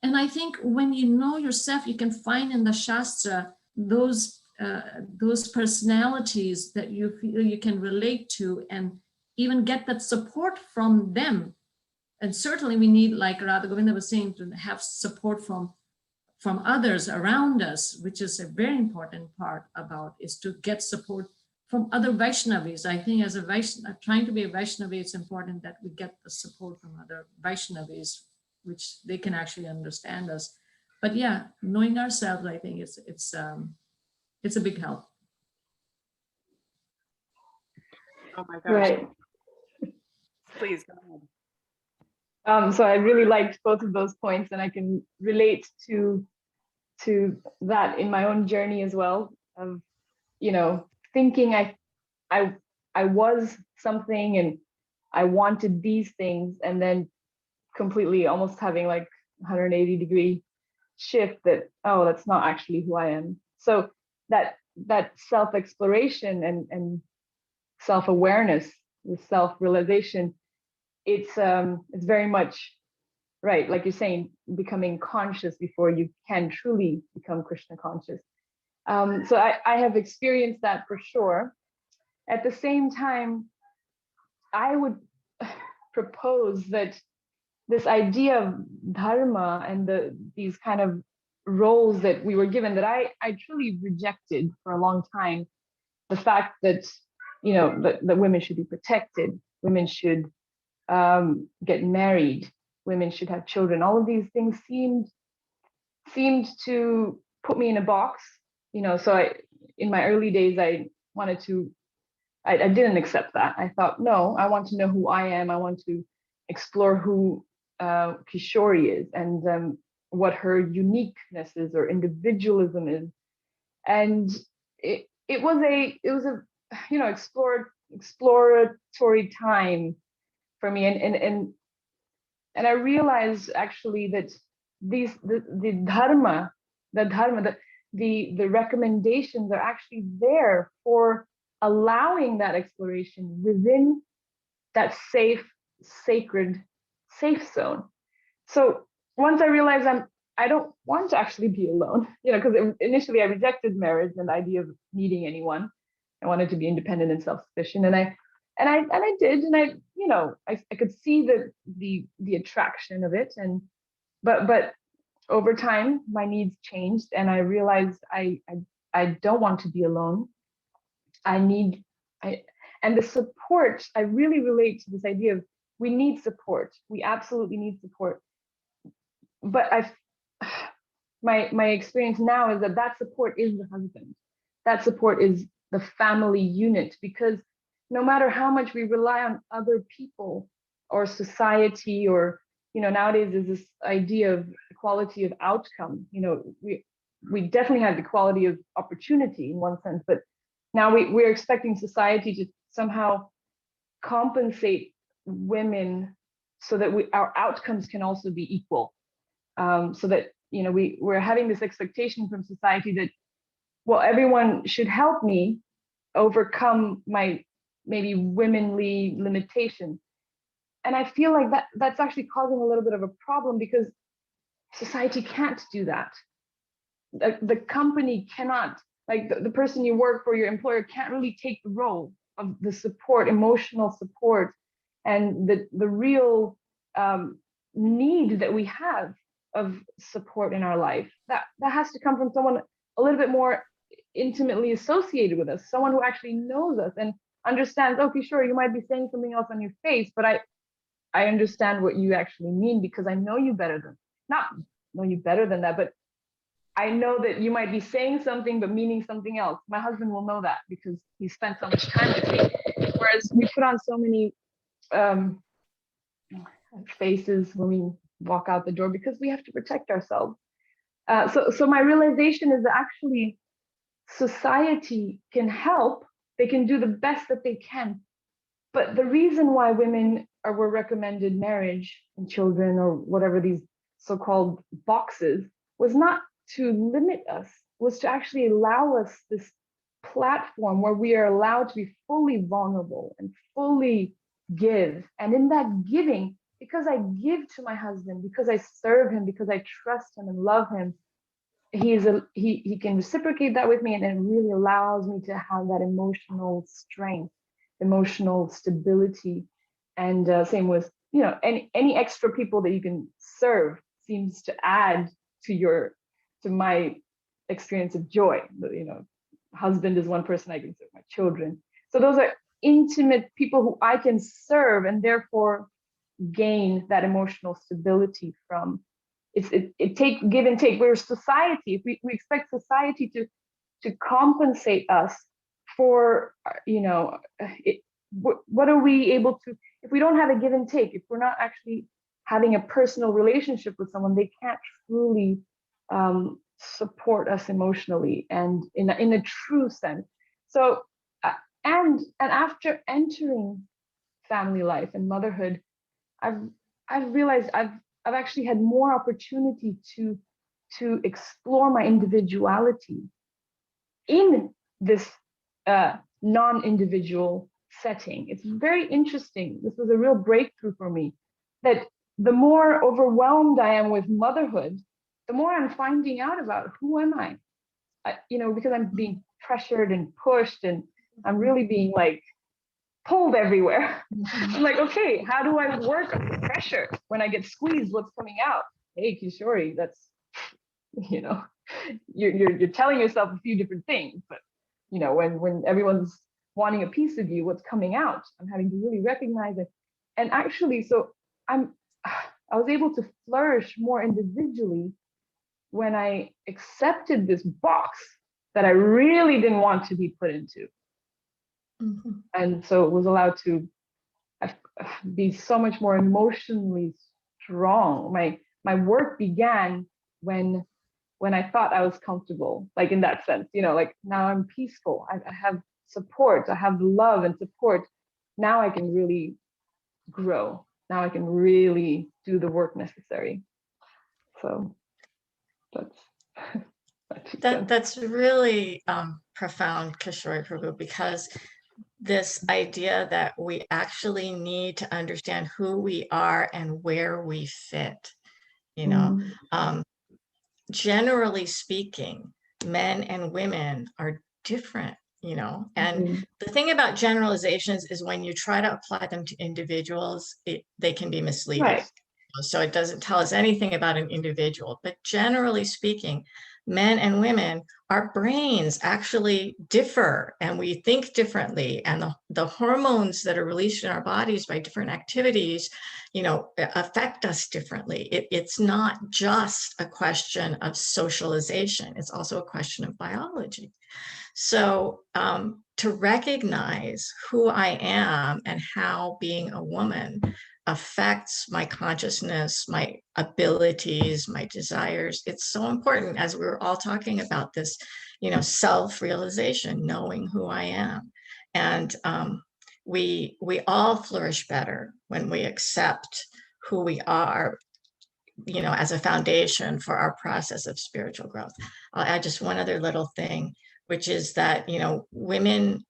And I think when you know yourself, you can find in the Shastra those personalities that you feel you can relate to, and even get that support from them. And certainly we need, like Radha Govinda was saying, to have support from others around us, which is a very important part about, is to get support from other Vaishnavis. I think as a Vaishnava, trying to be a Vaishnava, it's important that we get the support from other Vaishnavis, which they can actually understand us. But yeah, knowing ourselves, I think it's a big help. Oh my gosh. Right. Please go ahead. So I really liked both of those points, and I can relate to that in my own journey as well, of, you know, thinking I was something and I wanted these things, and then completely almost having like 180-degree shift that, oh, that's not actually who I am. So that self-exploration and self-awareness, the self-realization, it's very much right, like you're saying, becoming conscious before you can truly become Krishna conscious. So I have experienced that for sure. At the same time, I would propose that this idea of dharma and these kind of roles that we were given, that I truly rejected for a long time. The fact that, you know, that women should be protected, women should get married, women should have children. All of these things seemed to put me in a box, you know. So in my early days, I didn't accept that. I thought, no, I want to know who I am. I want to explore who Kishori is, and what her uniqueness is or individualism is. And it was a you know, exploratory time for me, and I realized actually that the dharma, the recommendations are actually there for allowing that exploration within that sacred, safe zone. So once I realized I don't want to actually be alone, you know, because initially I rejected marriage and the idea of needing anyone. I wanted to be independent and self-sufficient, and I did, and you know, I could see the attraction of it, and but over time my needs changed, and I realized I don't want to be alone. And the support, I really relate to this idea of, we need support. We absolutely need support. But my experience now is that support is the husband. That support is the family unit, because no matter how much we rely on other people or society, or, you know, nowadays there's this idea of equality of outcome. You know, we definitely have equality of opportunity in one sense, but now we're expecting society to somehow compensate women so that our outcomes can also be equal. So that, you know, we're having this expectation from society that, well, everyone should help me overcome my maybe womanly limitations. And I feel like that's actually causing a little bit of a problem, because society can't do that. The company cannot, like the person you work for, your employer, can't really take the role of the support, emotional support, and the real need that we have of support in our life. That has to come from someone a little bit more intimately associated with us, someone who actually knows us and understands, okay, sure, you might be saying something else on your face, but I understand what you actually mean because I know you better than, not know you better than that, but I know that you might be saying something but meaning something else. My husband will know that because he spent so much time with me. Whereas we put on so many faces when we walk out the door because we have to protect ourselves. So my realization is that actually society can help. They can do the best that they can. But the reason why women were recommended marriage and children or whatever these so-called boxes was not to limit us, was to actually allow us this platform where we are allowed to be fully vulnerable and fully give. And in that giving, because I give to my husband, because I serve him, because I trust him and love him, he can reciprocate that with me, and it really allows me to have that emotional strength, emotional stability. And same with, you know, any extra people that you can serve seems to add to my experience of joy. You know, husband is one person I can serve, my children. So those are intimate people who I can serve and therefore gain that emotional stability from. It take give and take. We're society. If we expect society to compensate us for, you know, what are we able to, if we don't have a give and take, if we're not actually having a personal relationship with someone, they can't truly support us emotionally and in a true sense. So and after entering family life and motherhood, I've realized I've actually had more opportunity to explore my individuality in this non-individual setting. It's very interesting. This was a real breakthrough for me, that the more overwhelmed I am with motherhood, the more I'm finding out about who am I, you know, because I'm being pressured and pushed, and I'm really being like pulled everywhere. I'm like, okay, how do I work under pressure? When I get squeezed, what's coming out? Hey, Kishori, that's, you know, you're telling yourself a few different things, but you know, when everyone's wanting a piece of you, what's coming out? I'm having to really recognize it. And actually, so I was able to flourish more individually when I accepted this box that I really didn't want to be put into. Mm-hmm. And so it was allowed to be so much more emotionally strong. My work began when I thought I was comfortable, like in that sense, you know, like now I'm peaceful. I have support. I have love and support. Now I can really grow. Now I can really do the work necessary. So that's really profound, Kishori Prabhu, because this idea that we actually need to understand who we are and where we fit, you know, generally speaking, men and women are different, you know, and the thing about generalizations is when you try to apply them to individuals, they can be misleading. Right. So it doesn't tell us anything about an individual, but generally speaking, men and women, our brains actually differ and we think differently, and the hormones that are released in our bodies by different activities, you know, affect us differently. It's not just a question of socialization, it's also a question of biology. So to recognize who I am and how being a woman affects my consciousness, my abilities, my desires, it's so important, as we were all talking about this, you know, self-realization, knowing who I am. And we all flourish better when we accept who we are, you know, as a foundation for our process of spiritual growth. I'll add just one other little thing, which is that, you know, women,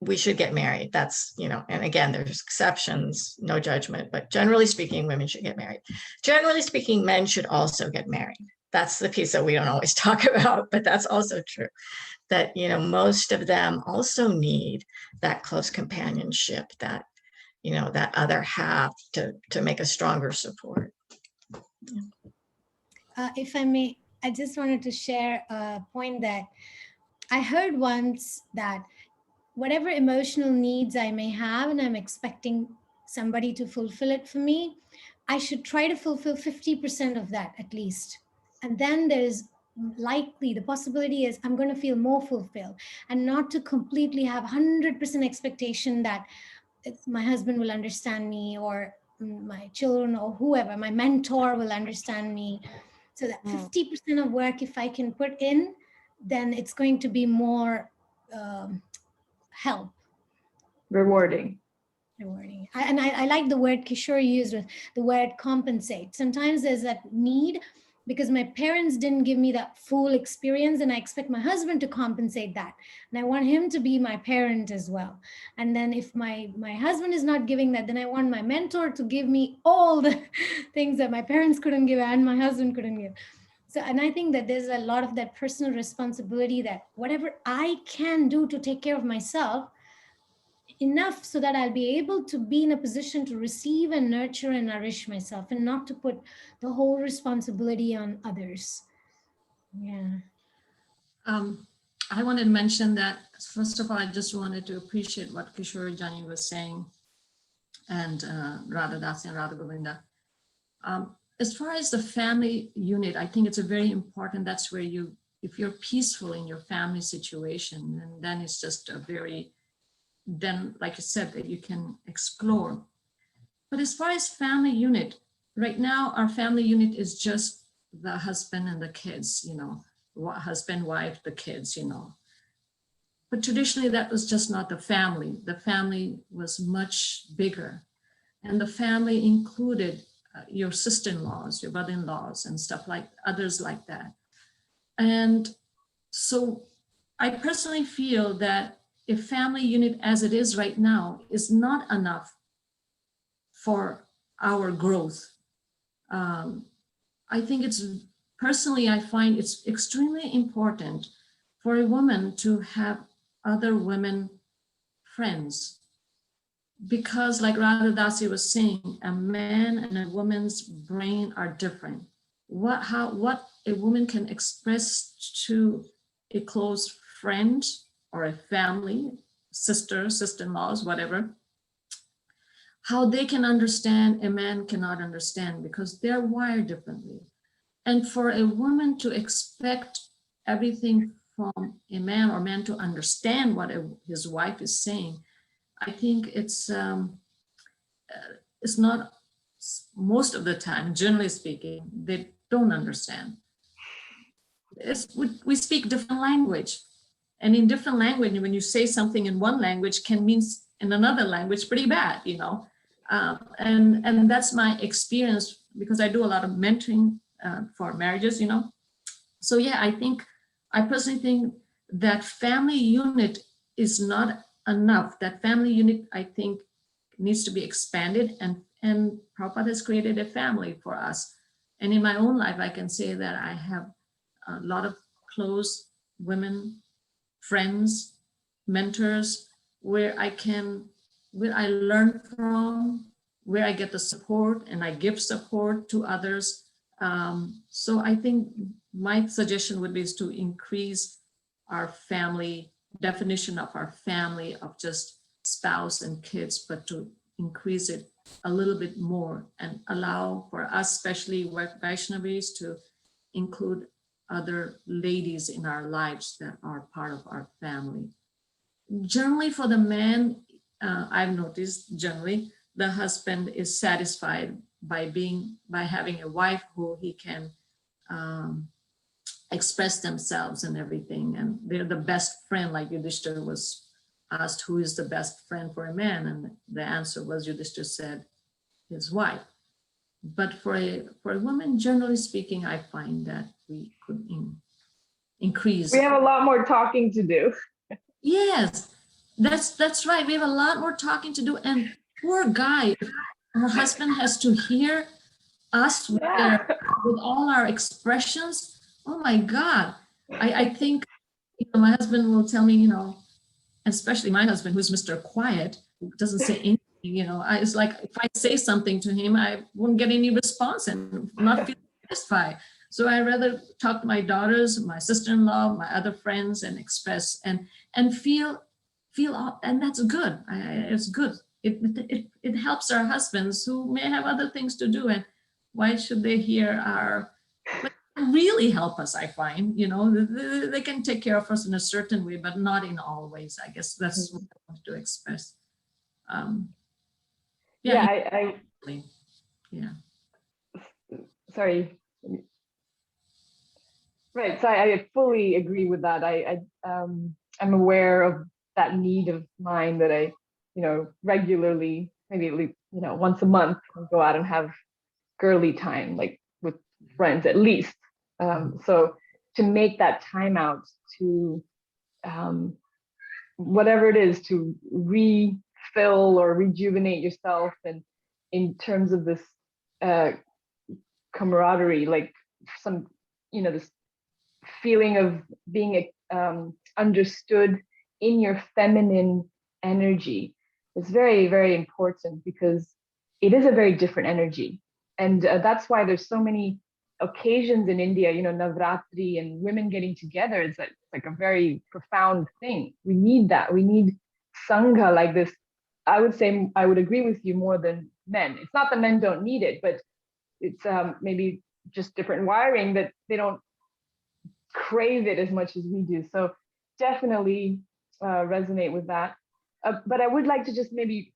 we should get married. That's, you know, and again, there's exceptions, no judgment, but generally speaking, women should get married. Generally speaking, men should also get married. That's the piece that we don't always talk about, but that's also true. That, you know, most of them also need that close companionship, that, you know, that other half to make a stronger support. If I may, I just wanted to share a point that I heard once that whatever emotional needs I may have, and I'm expecting somebody to fulfill it for me, I should try to fulfill 50% of that at least. And then there's likely the possibility is I'm going to feel more fulfilled, and not to completely have 100% expectation that my husband will understand me, or my children, or whoever, my mentor will understand me. So that 50% of work, if I can put in, then it's going to be more help. Rewarding. Rewarding. I like the word Kishore used, with the word compensate. Sometimes there's that need because my parents didn't give me that full experience, and I expect my husband to compensate that. And I want him to be my parent as well. And then if my husband is not giving that, then I want my mentor to give me all the things that my parents couldn't give and my husband couldn't give. So, and I think that there's a lot of that personal responsibility, that whatever I can do to take care of myself, enough so that I'll be able to be in a position to receive and nurture and nourish myself, and not to put the whole responsibility on others. Yeah. I wanted to mention that, first of all, I just wanted to appreciate what Kishore Jani was saying, and Radha Dasi and Radha Govinda. As far as the family unit, I think it's a very important, that's where you, if you're peaceful in your family situation, and then it's just a very, then like you said, that you can explore. But as far as family unit, right now our family unit is just the husband and the kids, you know, husband, wife, the kids, you know. But traditionally that was just not the family. The family was much bigger, and the family included your sister-in-laws, your brother-in-laws, and stuff like others like that. And so I personally feel that a family unit as it is right now is not enough for our growth. I think it's, personally, I find it's extremely important for a woman to have other women friends, because like Radha Dasi was saying, a man and a woman's brain are different. What a woman can express to a close friend or a family, sister-in-laws, whatever, how they can understand, a man cannot understand, because they're wired differently. And for a woman to expect everything from a man, or man to understand what his wife is saying, I think it's not, most of the time, generally speaking, they don't understand. We speak different language, and in different language, when you say something in one language can mean in another language pretty bad, you know. And that's my experience, because I do a lot of mentoring for marriages, you know. So yeah, I personally think that family unit is not enough. That family unit, I think, needs to be expanded, and Prabhupada has created a family for us. And in my own life, I can say that I have a lot of close women, friends, mentors, where I learn from, where I get the support, and I give support to others. So I think my suggestion would be is to increase our family definition of our family, of just spouse and kids, but to increase it a little bit more, and allow for us, especially Vaishnavis, to include other ladies in our lives that are part of our family. Generally for the man, I've noticed generally the husband is satisfied by having a wife who he can express themselves and everything, and they're the best friend. Like Yudhishthira was asked, who is the best friend for a man, and the answer was, Yudhishthira said, his wife. But for a woman, generally speaking, I find that we could increase. We have a lot more talking to do. Yes, that's right. We have a lot more talking to do. And poor guy, her husband has to hear us with all our expressions. Oh my God. I think, you know, my husband will tell me, you know, especially my husband, who's Mr. Quiet, who doesn't say anything, you know, it's like, if I say something to him, I won't get any response and not feel satisfied. So I rather talk to my daughters, my sister-in-law, my other friends, and express and feel, and that's good. It's good. It helps our husbands who may have other things to do, and why should they hear our, but really help us? I find, they can take care of us in a certain way, but not in all ways. I guess that's what I want to express. Yeah, yeah. Sorry. Right. So I fully agree with that. I'm aware of that need of mine that I, regularly, maybe at least, once a month, I'll go out and have girly time, like with friends at least. So to make that time out to whatever it is, to refill or rejuvenate yourself, and in terms of this camaraderie, like some, this feeling of being understood in your feminine energy is very, very important, because it is a very different energy. And that's why there's so many occasions in India, Navratri and women getting together. It's like a very profound thing. We need that. We need Sangha like this. I would say I would agree with you more than men. It's not that men don't need it, but it's maybe just different wiring, that they don't crave it as much as we do. So definitely resonate with that. But I would like to just maybe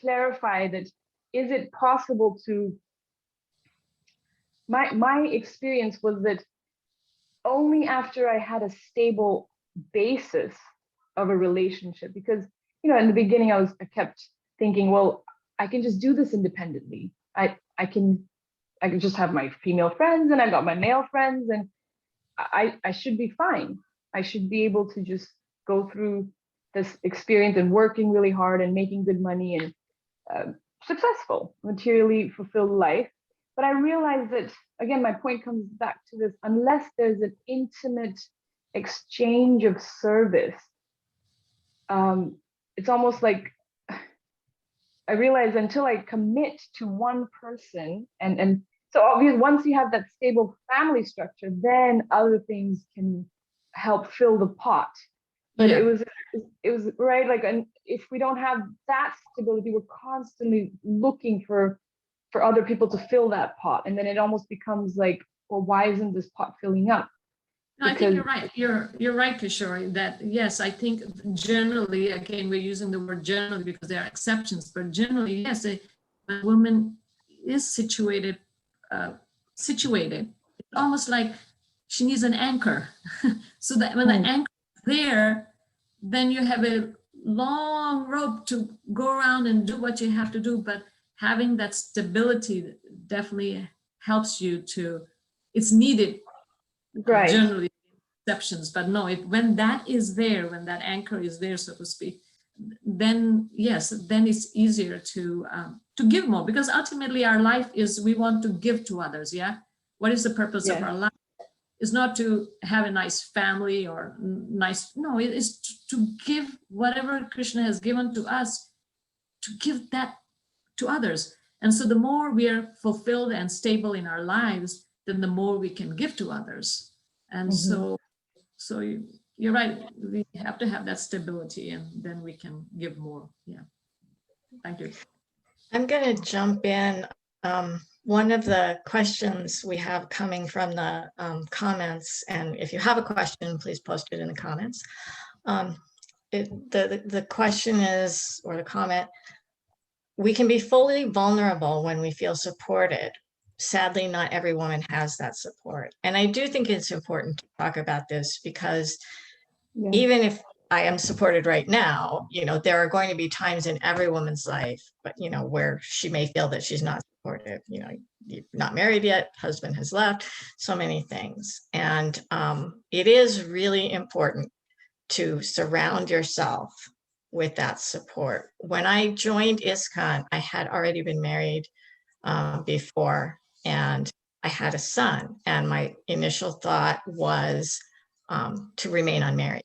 clarify that, is it possible to, my experience was that only after I had a stable basis of a relationship, because, in the beginning I kept thinking, well, I can just do this independently. I can just have my female friends, and I've got my male friends, and I should be fine. I should be able to just go through this experience and working really hard and making good money and successful, materially fulfilled life. But I realized that, again, my point comes back to this: unless there's an intimate exchange of service, it's almost like, I realized until I commit to one person, and so obviously once you have that stable family structure, then other things can help fill the pot. But Yeah. it was right, like, and if we don't have that stability, we're constantly looking for other people to fill that pot, and then it almost becomes like, well, why isn't this pot filling up? No, I think you're right. You're right, Kishori, that yes, I think generally, again, we're using the word generally because there are exceptions, but generally, yes, a woman is situated, it's almost like she needs an anchor. So that when the anchor is there, then you have a long rope to go around and do what you have to do. But having that stability definitely helps you to, it's needed. Right. Generally exceptions, but no, when that is there, when that anchor is there, so to speak, then yes, then it's easier to give more, because ultimately our life is, we want to give to others. Yeah, what is the purpose of our life? Is not to have a nice family or nice, no, it is to give whatever Krishna has given to us, to give that to others. And so the more we are fulfilled and stable in our lives, then the more we can give to others. And so you're right, we have to have that stability, and then we can give more. Yeah, thank you. I'm going to jump in. One of the questions we have coming from the comments, and if you have a question, please post it in the comments. The question is, or the comment, we can be fully vulnerable when we feel supported. Sadly, not every woman has that support. And I do think it's important to talk about this, because even if I am supported right now, there are going to be times in every woman's life, but where she may feel that she's not supportive. You're not married yet, husband has left, so many things. And it is really important to surround yourself with that support. When I joined ISKCON, I had already been married before, and I had a son, and my initial thought was to remain unmarried.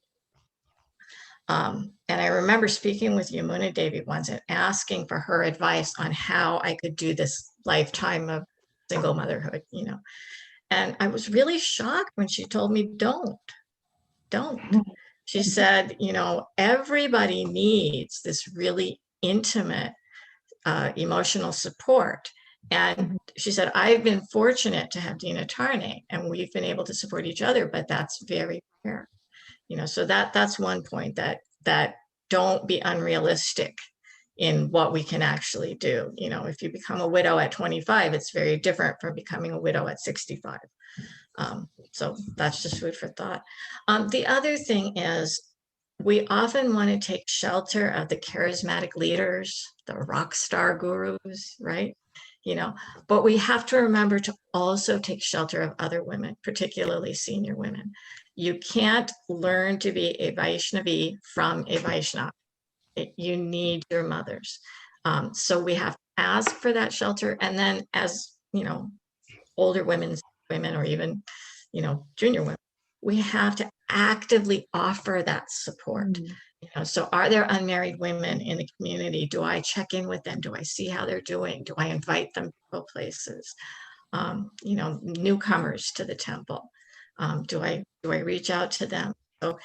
And I remember speaking with Yamuna Devi once and asking for her advice on how I could do this lifetime of single motherhood, And I was really shocked when she told me, don't. She said, you know, everybody needs this really intimate emotional support. And she said, I've been fortunate to have Dina Tarnay, and we've been able to support each other, but that's very rare. You know, so that's one point, that don't be unrealistic in what we can actually do. You know, if you become a widow at 25, it's very different from becoming a widow at 65. So that's just food for thought. The other thing is, we often want to take shelter of the charismatic leaders, the rock star gurus, right? You know, but we have to remember to also take shelter of other women, particularly senior women. You can't learn to be a Vaishnavi from a Vaishnava. You need your mothers. So we have to ask for that shelter. And then, as you know, older women, or even, you know, junior women, we have to actively offer that support. You know, so are there unmarried women in the community? Do I check in with them? Do I see how they're doing? Do I invite them to go places? You know, newcomers to the temple. Do I reach out to them? So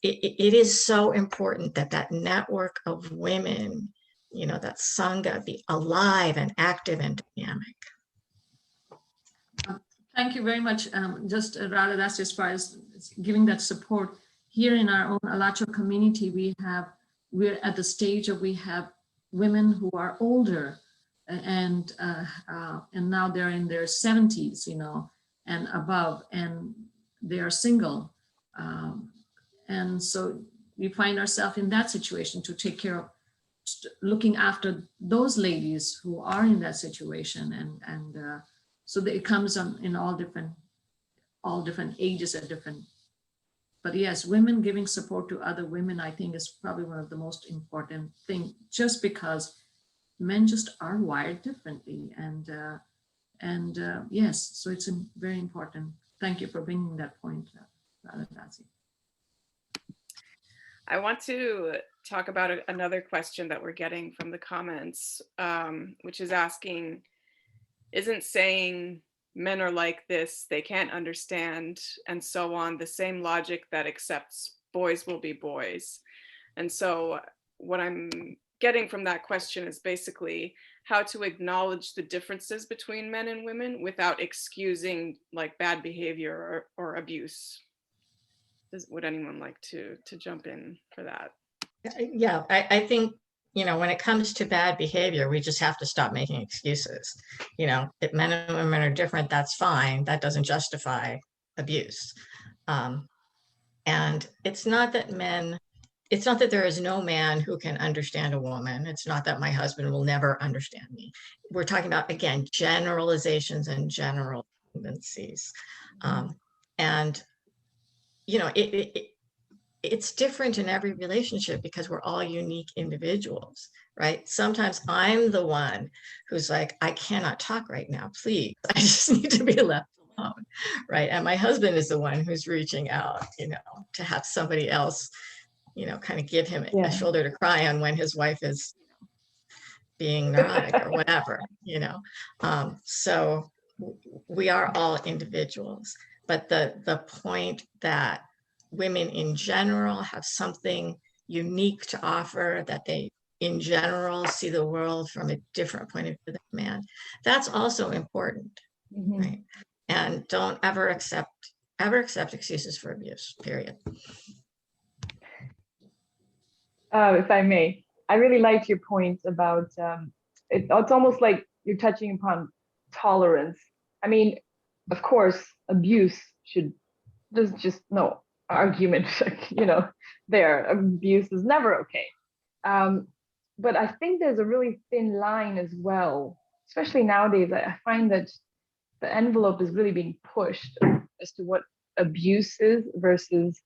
it is so important that that network of women, you know, that Sangha, be alive and active and dynamic. Thank you very much. Just rather, that's as far as giving that support. Here in our own Alacho community, we're at the stage of, we have women who are older, and now they're in their 70s, you know, and above, and they are single. And so we find ourselves in that situation to take care of, looking after those ladies who are in that situation, and so that it comes on in all different ages at different. But yes, women giving support to other women, I think, is probably one of the most important thing, just because men just are wired differently. And yes, so it's very important. Thank you for bringing that point, Radha Dasi. I want to talk about another question that we're getting from the comments, which is asking, isn't saying men are like this, they can't understand, and so on, the same logic that accepts boys will be boys? And so what I'm getting from that question is basically how to acknowledge the differences between men and women without excusing like bad behavior or abuse. Would anyone like to jump in for that? Yeah, I think, you know, when it comes to bad behavior, we just have to stop making excuses. You know, if men and women are different, that's fine. That doesn't justify abuse. And it's not that there is no man who can understand a woman. It's not that my husband will never understand me. We're talking about, again, generalizations and general tendencies. And, you know, it's different in every relationship because we're all unique individuals, right? Sometimes I'm the one who's like, I cannot talk right now, please. I just need to be left alone, right? And my husband is the one who's reaching out, you know, to have somebody else, you know, kind of give him a shoulder to cry on when his wife is being neurotic or whatever, you know. So we are all individuals, but the point that women in general have something unique to offer, that they in general see the world from a different point of view than man, that's also important, right? And don't ever accept excuses for abuse, period. If I may, I really liked your point about it's almost like you're touching upon tolerance. I mean, of course, abuse there's just no argument, you know, there. Abuse is never okay. But I think there's a really thin line as well, especially nowadays. I find that the envelope is really being pushed as to what abuse is versus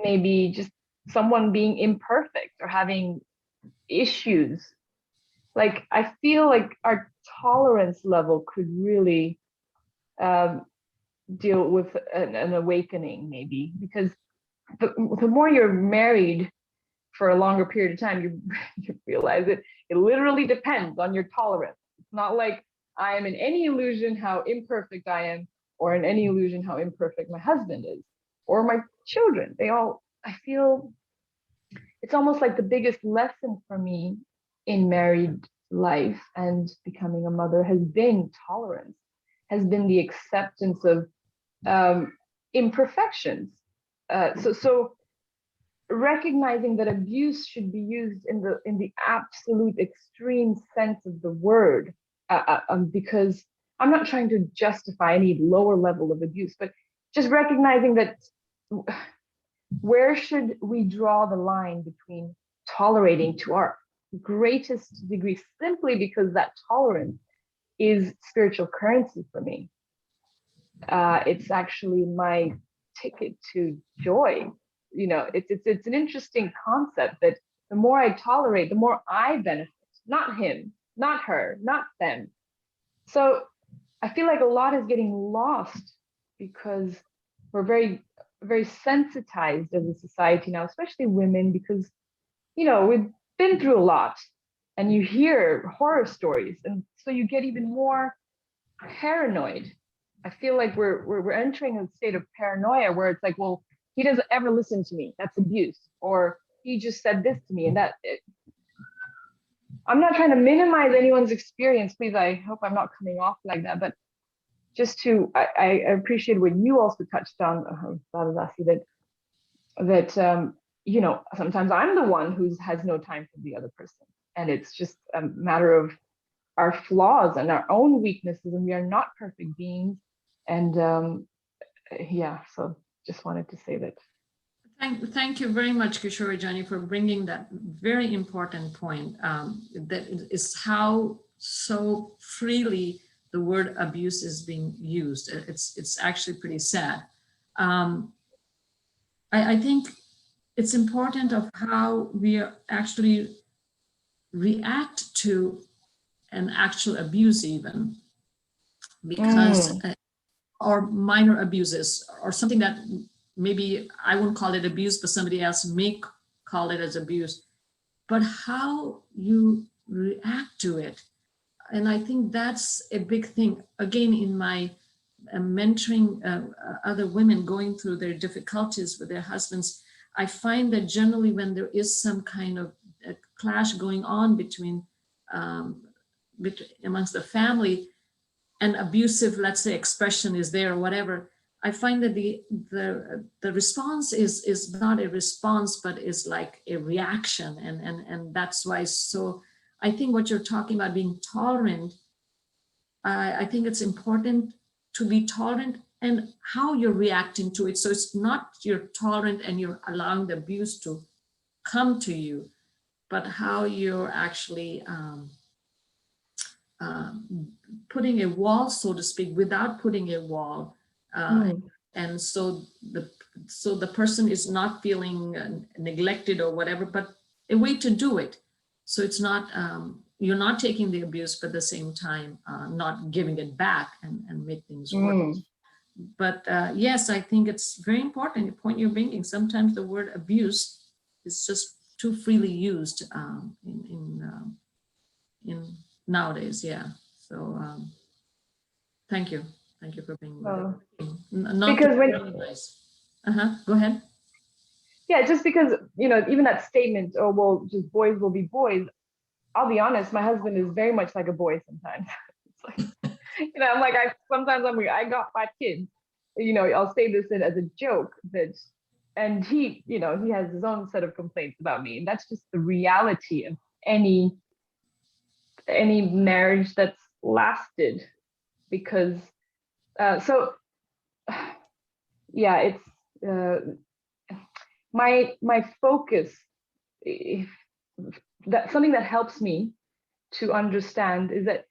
maybe just someone being imperfect or having issues. Like, I feel like our tolerance level could really deal with an awakening, maybe, because the more you're married for a longer period of time, you realize it literally depends on your tolerance. It's not like I am in any illusion how imperfect I am, or in any illusion how imperfect my husband is, or my children. I feel it's almost like the biggest lesson for me in married life and becoming a mother has been tolerance, has been the acceptance of imperfections. So recognizing that abuse should be used in the absolute extreme sense of the word, because I'm not trying to justify any lower level of abuse, but just recognizing that where should we draw the line between tolerating to our greatest degree, simply because that tolerance is spiritual currency for me. It's actually my ticket to joy. It's an interesting concept that the more I tolerate, the more I benefit, not him, not her, not them. So I feel like a lot is getting lost because we're very, very sensitized as a society now, especially women, because, we've been through a lot and you hear horror stories. And so you get even more paranoid. I feel like we're entering a state of paranoia where it's like, well, he doesn't ever listen to me. That's abuse. Or he just said this to me, and I'm not trying to minimize anyone's experience. Please, I hope I'm not coming off like that. But just I appreciate what you also touched on, Sadhasi, that sometimes I'm the one who has no time for the other person, and it's just a matter of our flaws and our own weaknesses, and we are not perfect beings. And so just wanted to say that. Thank you very much, Kishori Jani, for bringing that very important point. That is how so freely the word abuse is being used. It's actually pretty sad. I think it's important of how we actually react to an actual abuse, even because or minor abuses, or something that maybe I wouldn't call it abuse, but somebody else may call it as abuse, but how you react to it. And I think that's a big thing. Again, in my mentoring other women going through their difficulties with their husbands, I find that generally when there is some kind of a clash going on between amongst the family, an abusive, let's say, expression is there or whatever, I find that the response is not a response, but is like a reaction. And that's why, so I think what you're talking about being tolerant, I think it's important to be tolerant and how you're reacting to it. So it's not you're tolerant and you're allowing the abuse to come to you, but how you're actually putting a wall, so to speak, without putting a wall. And so the person is not feeling neglected or whatever, but a way to do it. So it's not, you're not taking the abuse, but at the same time, not giving it back and make things worse. But yes, I think it's very important, the point you're bringing. Sometimes the word abuse is just too freely used in nowadays. Yeah. So thank you for being because go ahead. Yeah, just because even that statement, oh well, just boys will be boys. I'll be honest, my husband is very much like a boy sometimes. It's like, I'm like, I got 5 kids. I'll say this as a joke, and he has his own set of complaints about me, and that's just the reality of any marriage that's lasted. Because it's my focus, that something that helps me to understand is that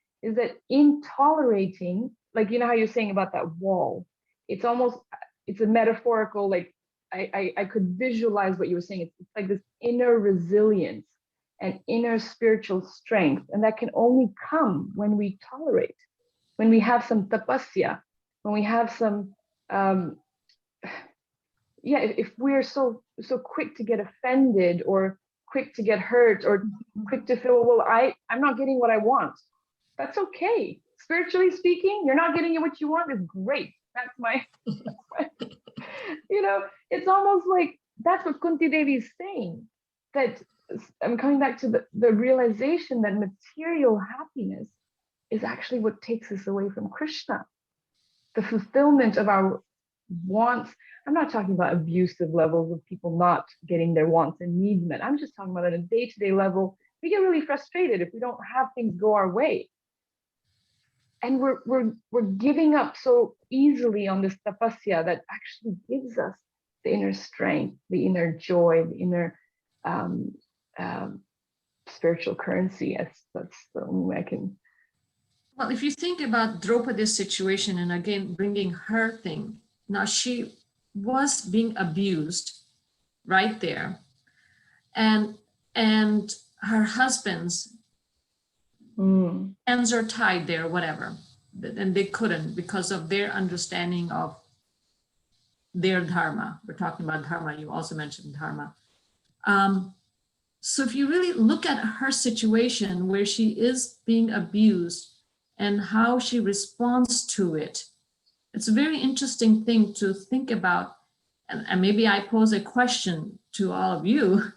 in tolerating, like how you're saying about that wall, it's a metaphorical, like I could visualize what you were saying. It's like this inner resilience and inner spiritual strength, and that can only come when we tolerate, when we have some tapasya, when we have some if we're so quick to get offended or quick to get hurt or quick to feel, well, I'm not getting what I want. That's okay. spiritually speaking, you're not getting what you want is great. That's my, you know, it's almost like that's what Kunti Devi is saying. That I'm coming back to the realization that material happiness is actually what takes us away from Krishna. The fulfillment of our wants. I'm not talking about abusive levels of people not getting their wants and needs met. I'm just talking about at a day-to-day level. We get really frustrated if we don't have things go our way. And we're giving up so easily on this tapasya that actually gives us the inner strength, the inner joy, the inner spiritual currency. That's the only way I can. Well, if you think about Draupadi's situation, and again, bringing her thing, now she was being abused right there. And her husband's hands are tied there, whatever. And they couldn't because of their understanding of their dharma. We're talking about dharma. You also mentioned dharma. So if you really look at her situation where she is being abused and how she responds to it, it's a very interesting thing to think about. And maybe I pose a question to all of you,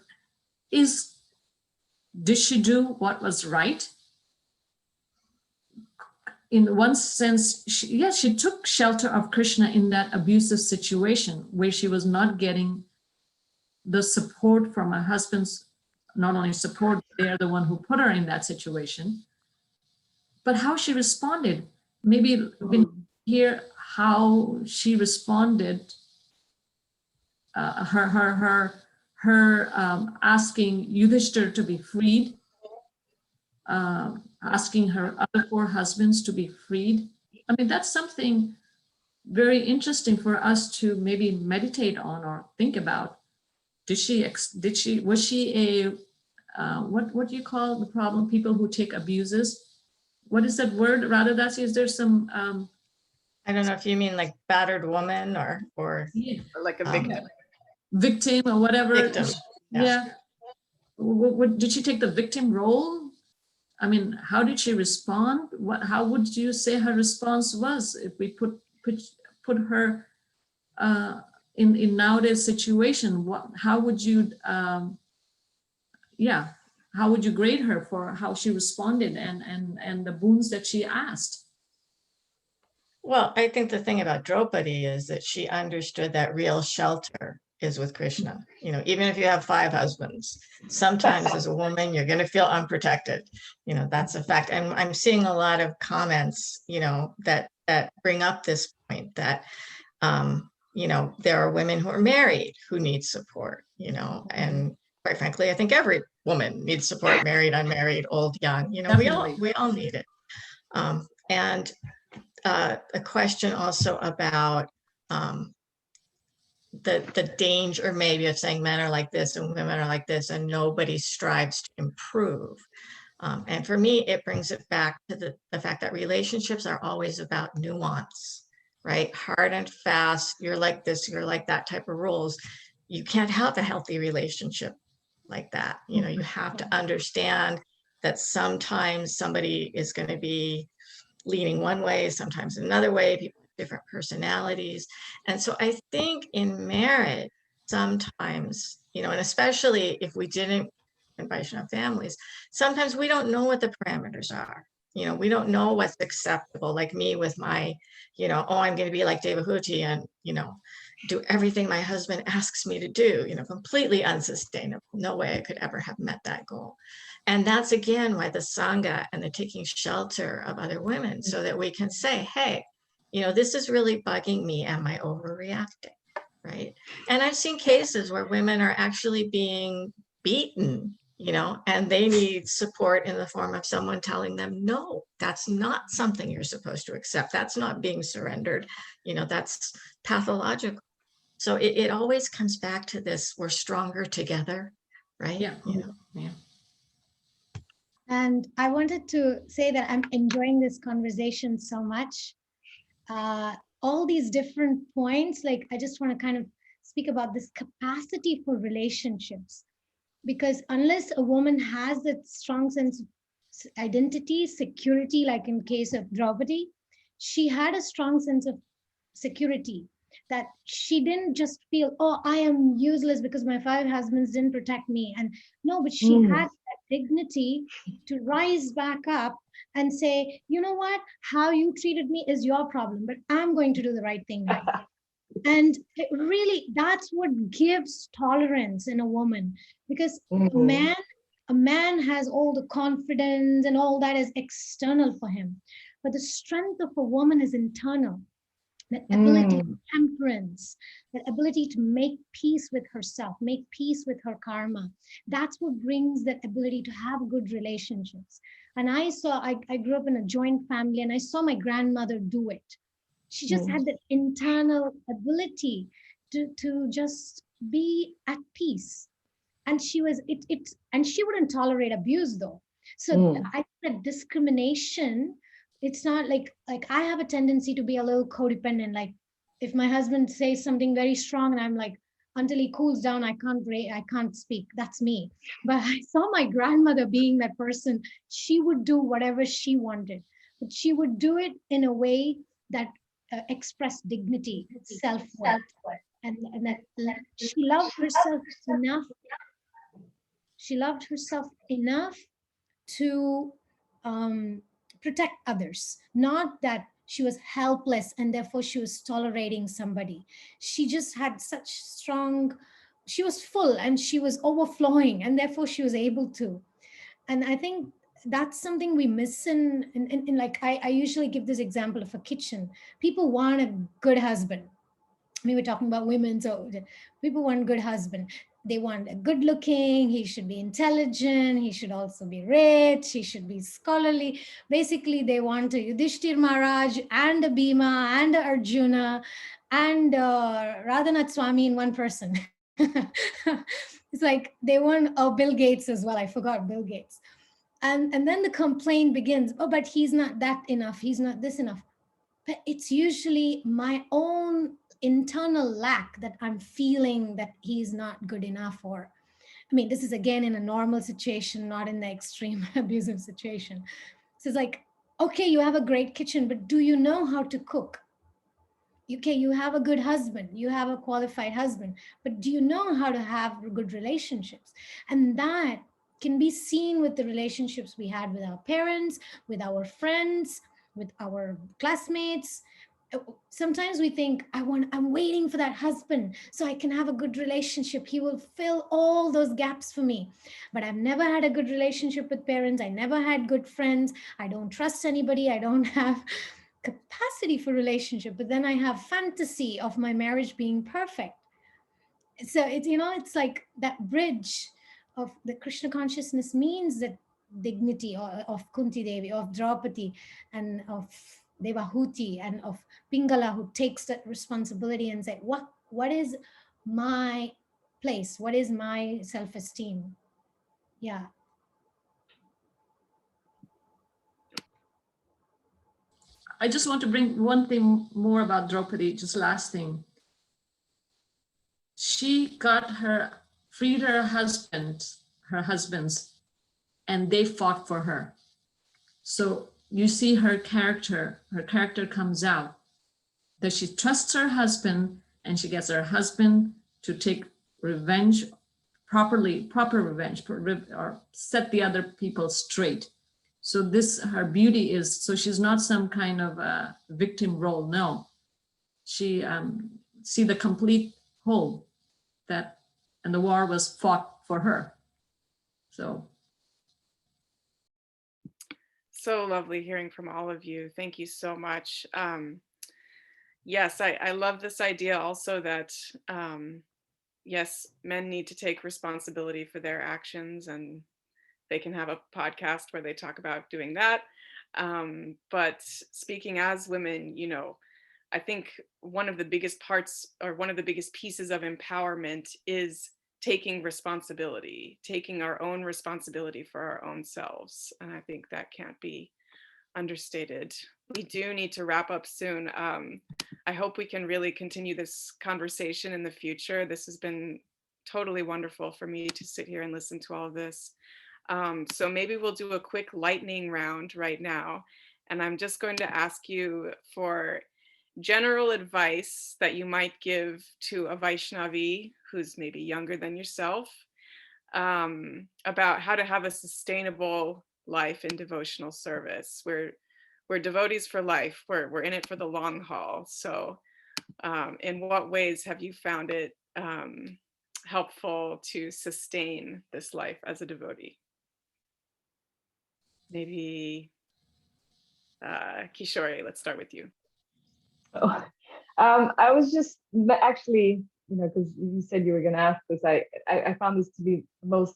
did she do what was right? In one sense, she took shelter of Krishna in that abusive situation where she was not getting the support from her husband's, not only support, they're the one who put her in that situation, but how she responded. Maybe we hear how she responded, her asking Yudhishthir to be freed, asking her other 4 husbands to be freed. I mean, that's something very interesting for us to maybe meditate on or think about. Was she a, what do you call the problem? People who take abuses. What is that word, Radhadasi? Is there some? I don't know if you mean like battered woman or Yeah, like a victim. victim or whatever. Victim. Yeah. What did she take the victim role? I mean, how did she respond? How would you say her response was if we put her in nowadays situation? How would you how would you grade her for how she responded and the boons that she asked? Well, I think the thing about Draupadi is that she understood that real shelter is with Krishna. You know, even if you have 5 husbands, sometimes as a woman, you're going to feel unprotected. You know, that's a fact. And I'm seeing a lot of comments, you know, that bring up this point that, you know, there are women who are married who need support, you know, and quite frankly, I think every woman needs support, married, unmarried, old, young, you know, we all need it. And a question also about the danger maybe of saying men are like this and women are like this and nobody strives to improve. And for me, it brings it back to the fact that relationships are always about nuance, right? Hard and fast, you're like this, you're like that type of rules. You can't have a healthy relationship like that. You know, you have to understand that sometimes somebody is going to be leaning one way, sometimes another way, people have different personalities. And so I think in marriage, sometimes, you know, and especially if we didn't in Vaishnava families, sometimes we don't know what the parameters are. You know, we don't know what's acceptable, like me with my, you know, oh, I'm going to be like Devahuti and, you know, do everything my husband asks me to do, you know, completely unsustainable. No way I could ever have met that goal. And that's again why the Sangha and the taking shelter of other women, so that we can say, hey, you know, this is really bugging me. Am I overreacting? Right. And I've seen cases where women are actually being beaten, you know, and they need support in the form of someone telling them, no, that's not something you're supposed to accept. That's not being surrendered. You know, that's pathological. So it always comes back to this, we're stronger together, right? Yeah. You know? Yeah. And I wanted to say that I'm enjoying this conversation so much. All these different points, like I just want to kind of speak about this capacity for relationships, because unless a woman has that strong sense of identity, security, like in case of Draupadi. She had a strong sense of security, that she didn't just feel, oh, I am useless because my 5 husbands didn't protect me. And no, but she Mm. had that dignity to rise back up and say, you know what, how you treated me is your problem, but I'm going to do the right thing now. And it really, that's what gives tolerance in a woman, because Mm. a man has all the confidence and all that is external for him, but the strength of a woman is internal. That ability of Mm. temperance, that ability to make peace with herself, make peace with her karma. That's what brings that ability to have good relationships. And I grew up in a joint family, and I saw my grandmother do it. She just Mm. had that internal ability to just be at peace. And she wouldn't tolerate abuse though. So Mm. I think that discrimination, it's not like I have a tendency to be a little codependent. Like if my husband says something very strong and I'm like, until he cools down, I can't speak. That's me. But I saw my grandmother being that person. She would do whatever she wanted, but she would do it in a way that expressed dignity, self-worth, and that she loved herself enough. She loved herself enough to um, protect others, not that she was helpless and therefore she was tolerating somebody. She just had such strong, she was full and she was overflowing, and therefore she was able to. And I think that's something we miss in like, I usually give this example of a kitchen. People want a good husband. We were talking about women, so people want a good husband. They want a good looking, he should be intelligent, he should also be rich, he should be scholarly. Basically they want a Yudhishthir Maharaj and a Bhima and a Arjuna and Radhanath Swami in one person. It's like they want, oh, Bill Gates as well, I forgot Bill Gates. And then the complaint begins, oh, but he's not that enough, he's not this enough. But it's usually my own internal lack that I'm feeling that he's not good enough. Or, I mean, this is again in a normal situation, not in the extreme abusive situation. So it's like, okay, you have a great kitchen, but do you know how to cook? Okay, you have a good husband, you have a qualified husband, but do you know how to have good relationships? And that can be seen with the relationships we had with our parents, with our friends, with our classmates. Sometimes we think, I'm waiting for that husband so I can have a good relationship, he will fill all those gaps for me. But I've never had a good relationship with parents, I never had good friends, I don't trust anybody, I don't have capacity for relationship, but then I have fantasy of my marriage being perfect. So it's, it's like that bridge of the Krishna consciousness means that dignity of Kunti Devi, of Draupadi, and of Devahuti, and of Pingala, who takes that responsibility and say, what is my place, what is my self-esteem? Yeah. I just want to bring one thing more about Draupadi, just last thing. She freed her husbands, and they fought for her. So you see her character comes out, that she trusts her husband, and she gets her husband to take revenge, proper revenge, or set the other people straight. So her beauty is, so she's not some kind of a victim role. No, she see the complete whole, that, and the war was fought for her. So lovely hearing from all of you. Thank you so much. Yes, I love this idea also that, yes, men need to take responsibility for their actions, and they can have a podcast where they talk about doing that. But speaking as women, I think one of the biggest parts, or one of the biggest pieces of empowerment, is taking responsibility, taking our own responsibility for our own selves. And I think that can't be understated. We do need to wrap up soon. I hope we can really continue this conversation in the future. This has been totally wonderful for me to sit here and listen to all of this. So maybe we'll do a quick lightning round right now. And I'm just going to ask you for general advice that you might give to a Vaishnavi who's maybe younger than yourself, about how to have a sustainable life in devotional service. We're devotees for life. We're in it for the long haul. So in what ways have you found it helpful to sustain this life as a devotee? Maybe Kishore, let's start with you. Oh, I was just actually, because you said you were going to ask this, I found this to be the most,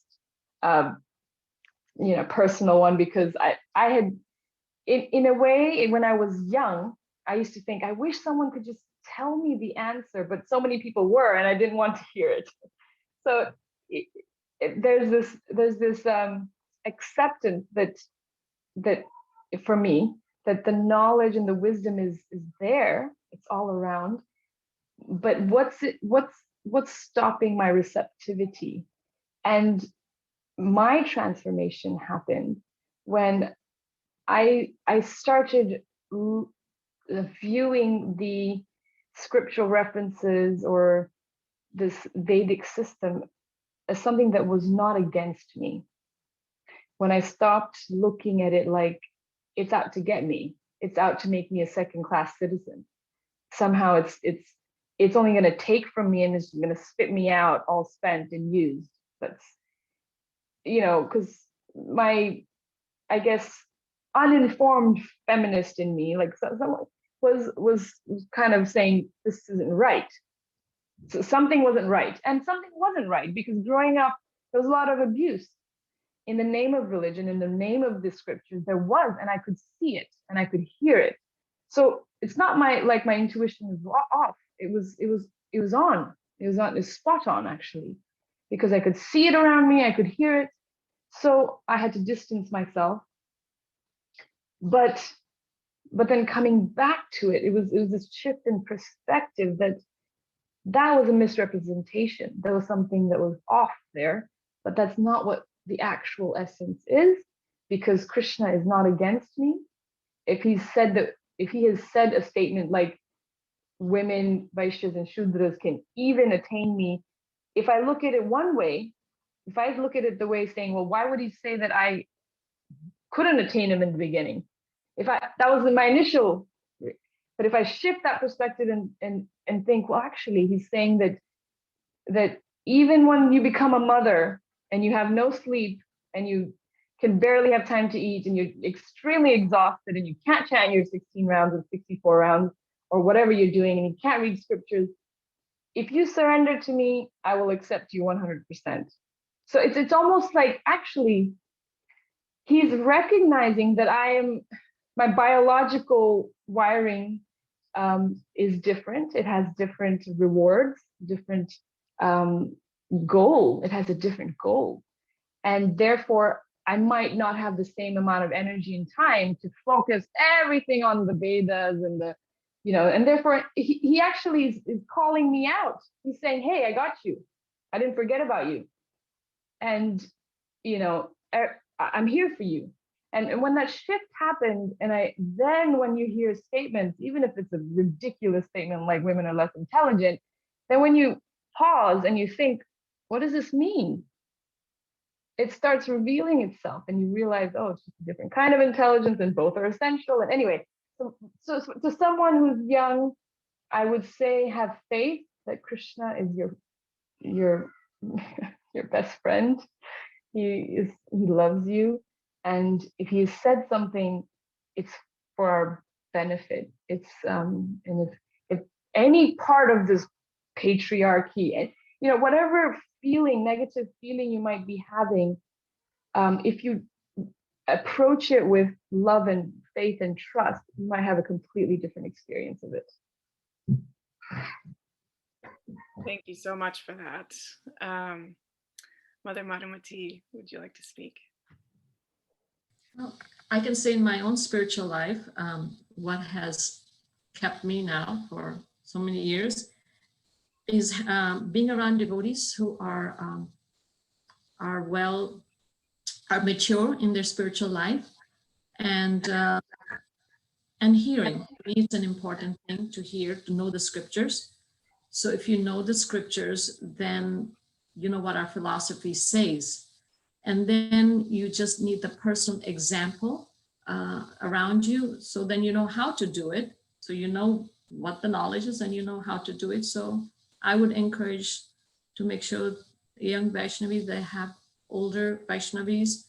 personal one, because I had, in a way, when I was young, I used to think, I wish someone could just tell me the answer, but so many people were, and I didn't want to hear it. So there's this acceptance that for me, that the knowledge and the wisdom is there, it's all around, but what's stopping my receptivity? And my transformation happened when I started viewing the scriptural references or this Vedic system as something that was not against me. When I stopped looking at it like it's out to get me, it's out to make me a second-class citizen. Somehow it's only going to take from me and it's going to spit me out all spent and used. That's, because my, I guess, uninformed feminist in me, like someone was kind of saying this isn't right. So something wasn't right, and something wasn't right, because growing up there was a lot of abuse in the name of religion, in the name of the scriptures. There was, and I could see it and I could hear it. So it's not my intuition was off. It was on. It was spot on, actually, because I could see it around me, I could hear it. So I had to distance myself. But then coming back to it, it was this shift in perspective that was a misrepresentation. There was something that was off there, but that's not what the actual essence is, because Krishna is not against me. If he has said a statement like women, Vaishyas and Shudras can even attain me, if I look at it one way, if I look at it the way saying, well, why would he say that I couldn't attain him in the beginning? That was my initial, but if I shift that perspective and think, well, actually, he's saying that even when you become a mother and you have no sleep and you can barely have time to eat and you're extremely exhausted and you can't chant your 16 rounds or 64 rounds or whatever you're doing, and you can't read scriptures, if you surrender to me, I will accept you 100%. So it's almost like, actually, he's recognizing that my biological wiring is different. It has different rewards, different goal. It has a different goal. And therefore, I might not have the same amount of energy and time to focus everything on the Vedas and and therefore he actually is calling me out. He's saying, hey, I got you. I didn't forget about you. And, I'm here for you. And when that shift happened, and then when you hear statements, even if it's a ridiculous statement like women are less intelligent, then when you pause and you think, what does this mean? It starts revealing itself, and you realize, oh, it's just a different kind of intelligence, and both are essential. And anyway, so to someone who's young, I would say have faith that Krishna is your best friend. He loves you. And if he has said something, it's for our benefit. It's and if any part of this patriarchy, and whatever negative feeling you might be having, if you approach it with love and faith and trust, you might have a completely different experience of it. Thank you so much for that. Mother Madhumati, would you like to speak? Well, I can say in my own spiritual life, what has kept me now for so many years is being around devotees who are well are mature in their spiritual life, and hearing. For me, it's an important thing to hear, to know the scriptures. So if you know the scriptures, then you know what our philosophy says. And then you just need the personal example around you. So then you know how to do it. So you know what the knowledge is and you know how to do it. So I would encourage to make sure young Vaishnavis, they have older Vaishnavis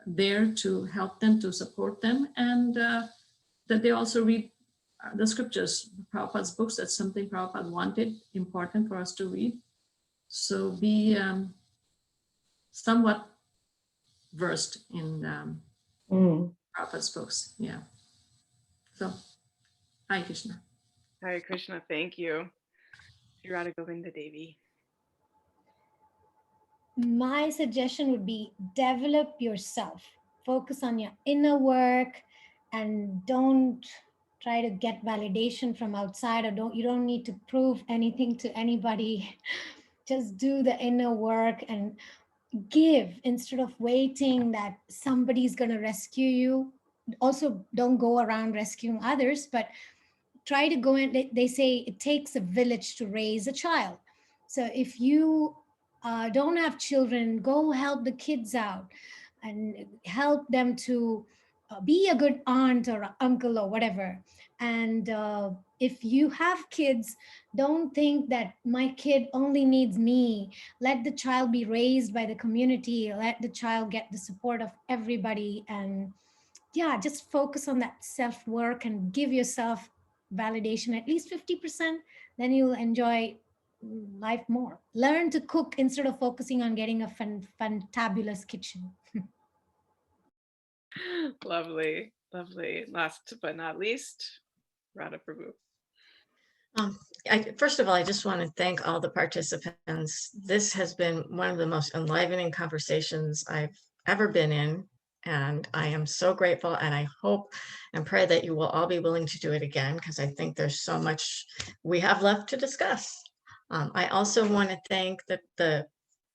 there to help them, to support them, and that they also read the scriptures, Prabhupada's books. That's something Prabhupada wanted, important for us to read. So be somewhat versed in Prabhupada's books. Yeah. So, Hare Krishna. Hare Krishna, thank you. Radha Govinda Devi. My suggestion would be develop yourself, focus on your inner work, and don't try to get validation from outside, or you don't need to prove anything to anybody. Just do the inner work and give instead of waiting that somebody's going to rescue you. Also, don't go around rescuing others, but try to go in. They say it takes a village to raise a child. So if you don't have children, go help the kids out and help them to be a good aunt or uncle or whatever. And if you have kids, don't think that my kid only needs me. Let the child be raised by the community. Let the child get the support of everybody. And yeah, just focus on that self-work and give yourself validation at least 50%. Then you'll enjoy life more. Learn to cook instead of focusing on getting a fantabulous kitchen. Lovely, lovely. Last but not least, Radha Prabhu. First of all, I just want to thank all the participants. This has been one of the most enlivening conversations I've ever been in, and I am so grateful, and I hope and pray that you will all be willing to do it again, because I think there's so much we have left to discuss. I also want to thank the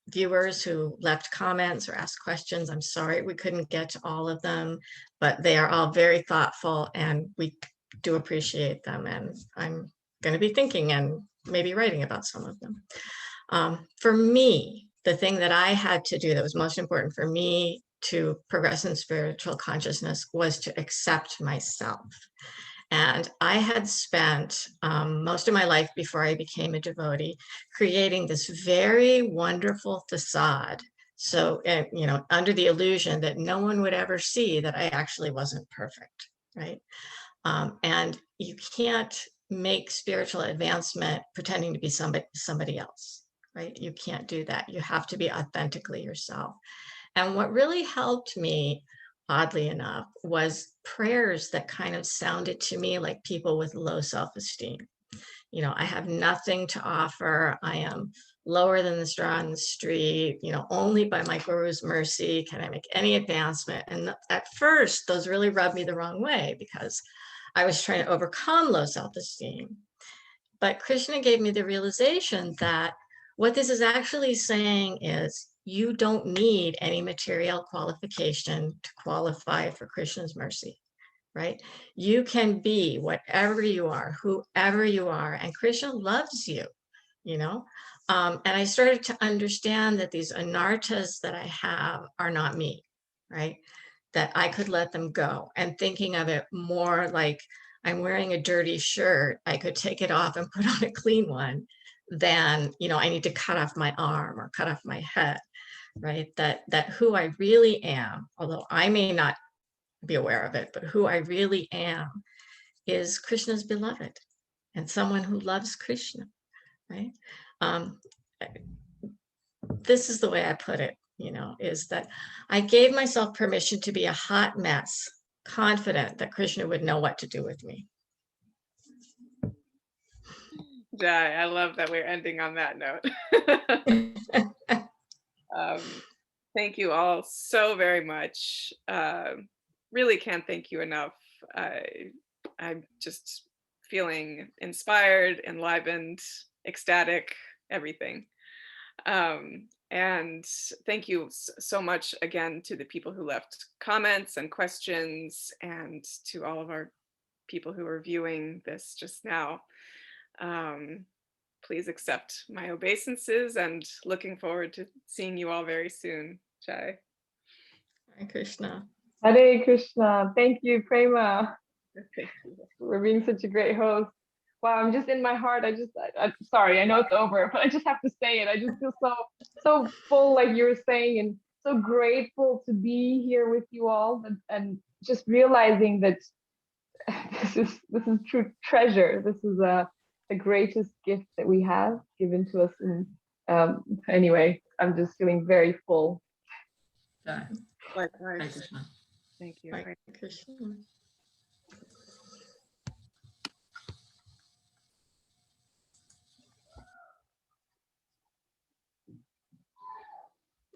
viewers who left comments or asked questions. I'm sorry we couldn't get to all of them, but they are all very thoughtful, and we do appreciate them, and I'm going to be thinking and maybe writing about some of them. For me, the thing that I had to do that was most important for me to progress in spiritual consciousness was to accept myself. And I had spent most of my life before I became a devotee creating this very wonderful facade. So, you know, under the illusion that no one would ever see that I actually wasn't perfect, right? And you can't make spiritual advancement pretending to be somebody else, right? You can't do that. You have to be authentically yourself. And what really helped me, oddly enough, was prayers that kind of sounded to me like people with low self-esteem. You know, I have nothing to offer. I am lower than the straw on the street. You know, only by my guru's mercy can I make any advancement. And at first, those really rubbed me the wrong way because I was trying to overcome low self-esteem. But Krishna gave me the realization that what this is actually saying is you don't need any material qualification to qualify for Krishna's mercy, right? You can be whatever you are, whoever you are, and Krishna loves you, you know? And I started to understand that these anarthas that I have are not me, right? That I could let them go, and thinking of it more like I'm wearing a dirty shirt, I could take it off and put on a clean one, than, you know, I need to cut off my arm or cut off my head, right? That who I really am, although I may not be aware of it, but who I really am is Krishna's beloved and someone who loves Krishna, right? This is the way I put it, you know, is that I gave myself permission to be a hot mess, confident that Krishna would know what to do with me. Jai, I love that we're ending on that note. Thank you all so very much. Really can't thank you enough. I'm just feeling inspired, enlivened, ecstatic, everything. And thank you so much again to the people who left comments and questions, and to all of our people who are viewing this just now. Please accept my obeisances, and looking forward to seeing you all very soon. Jai. Hare Krishna. Hare Krishna. Thank you, Prema, Thank you. for being such a great host. Wow, I'm just in my heart. I'm sorry, I know it's over, but I just have to say it. I just feel so full, like you were saying, and so grateful to be here with you all, and just realizing that this is true treasure. This is the greatest gift that we have given to us. And anyway, I'm just feeling very full. Jai. Likewise. Hare Krishna. Thank you. Hare Krishna.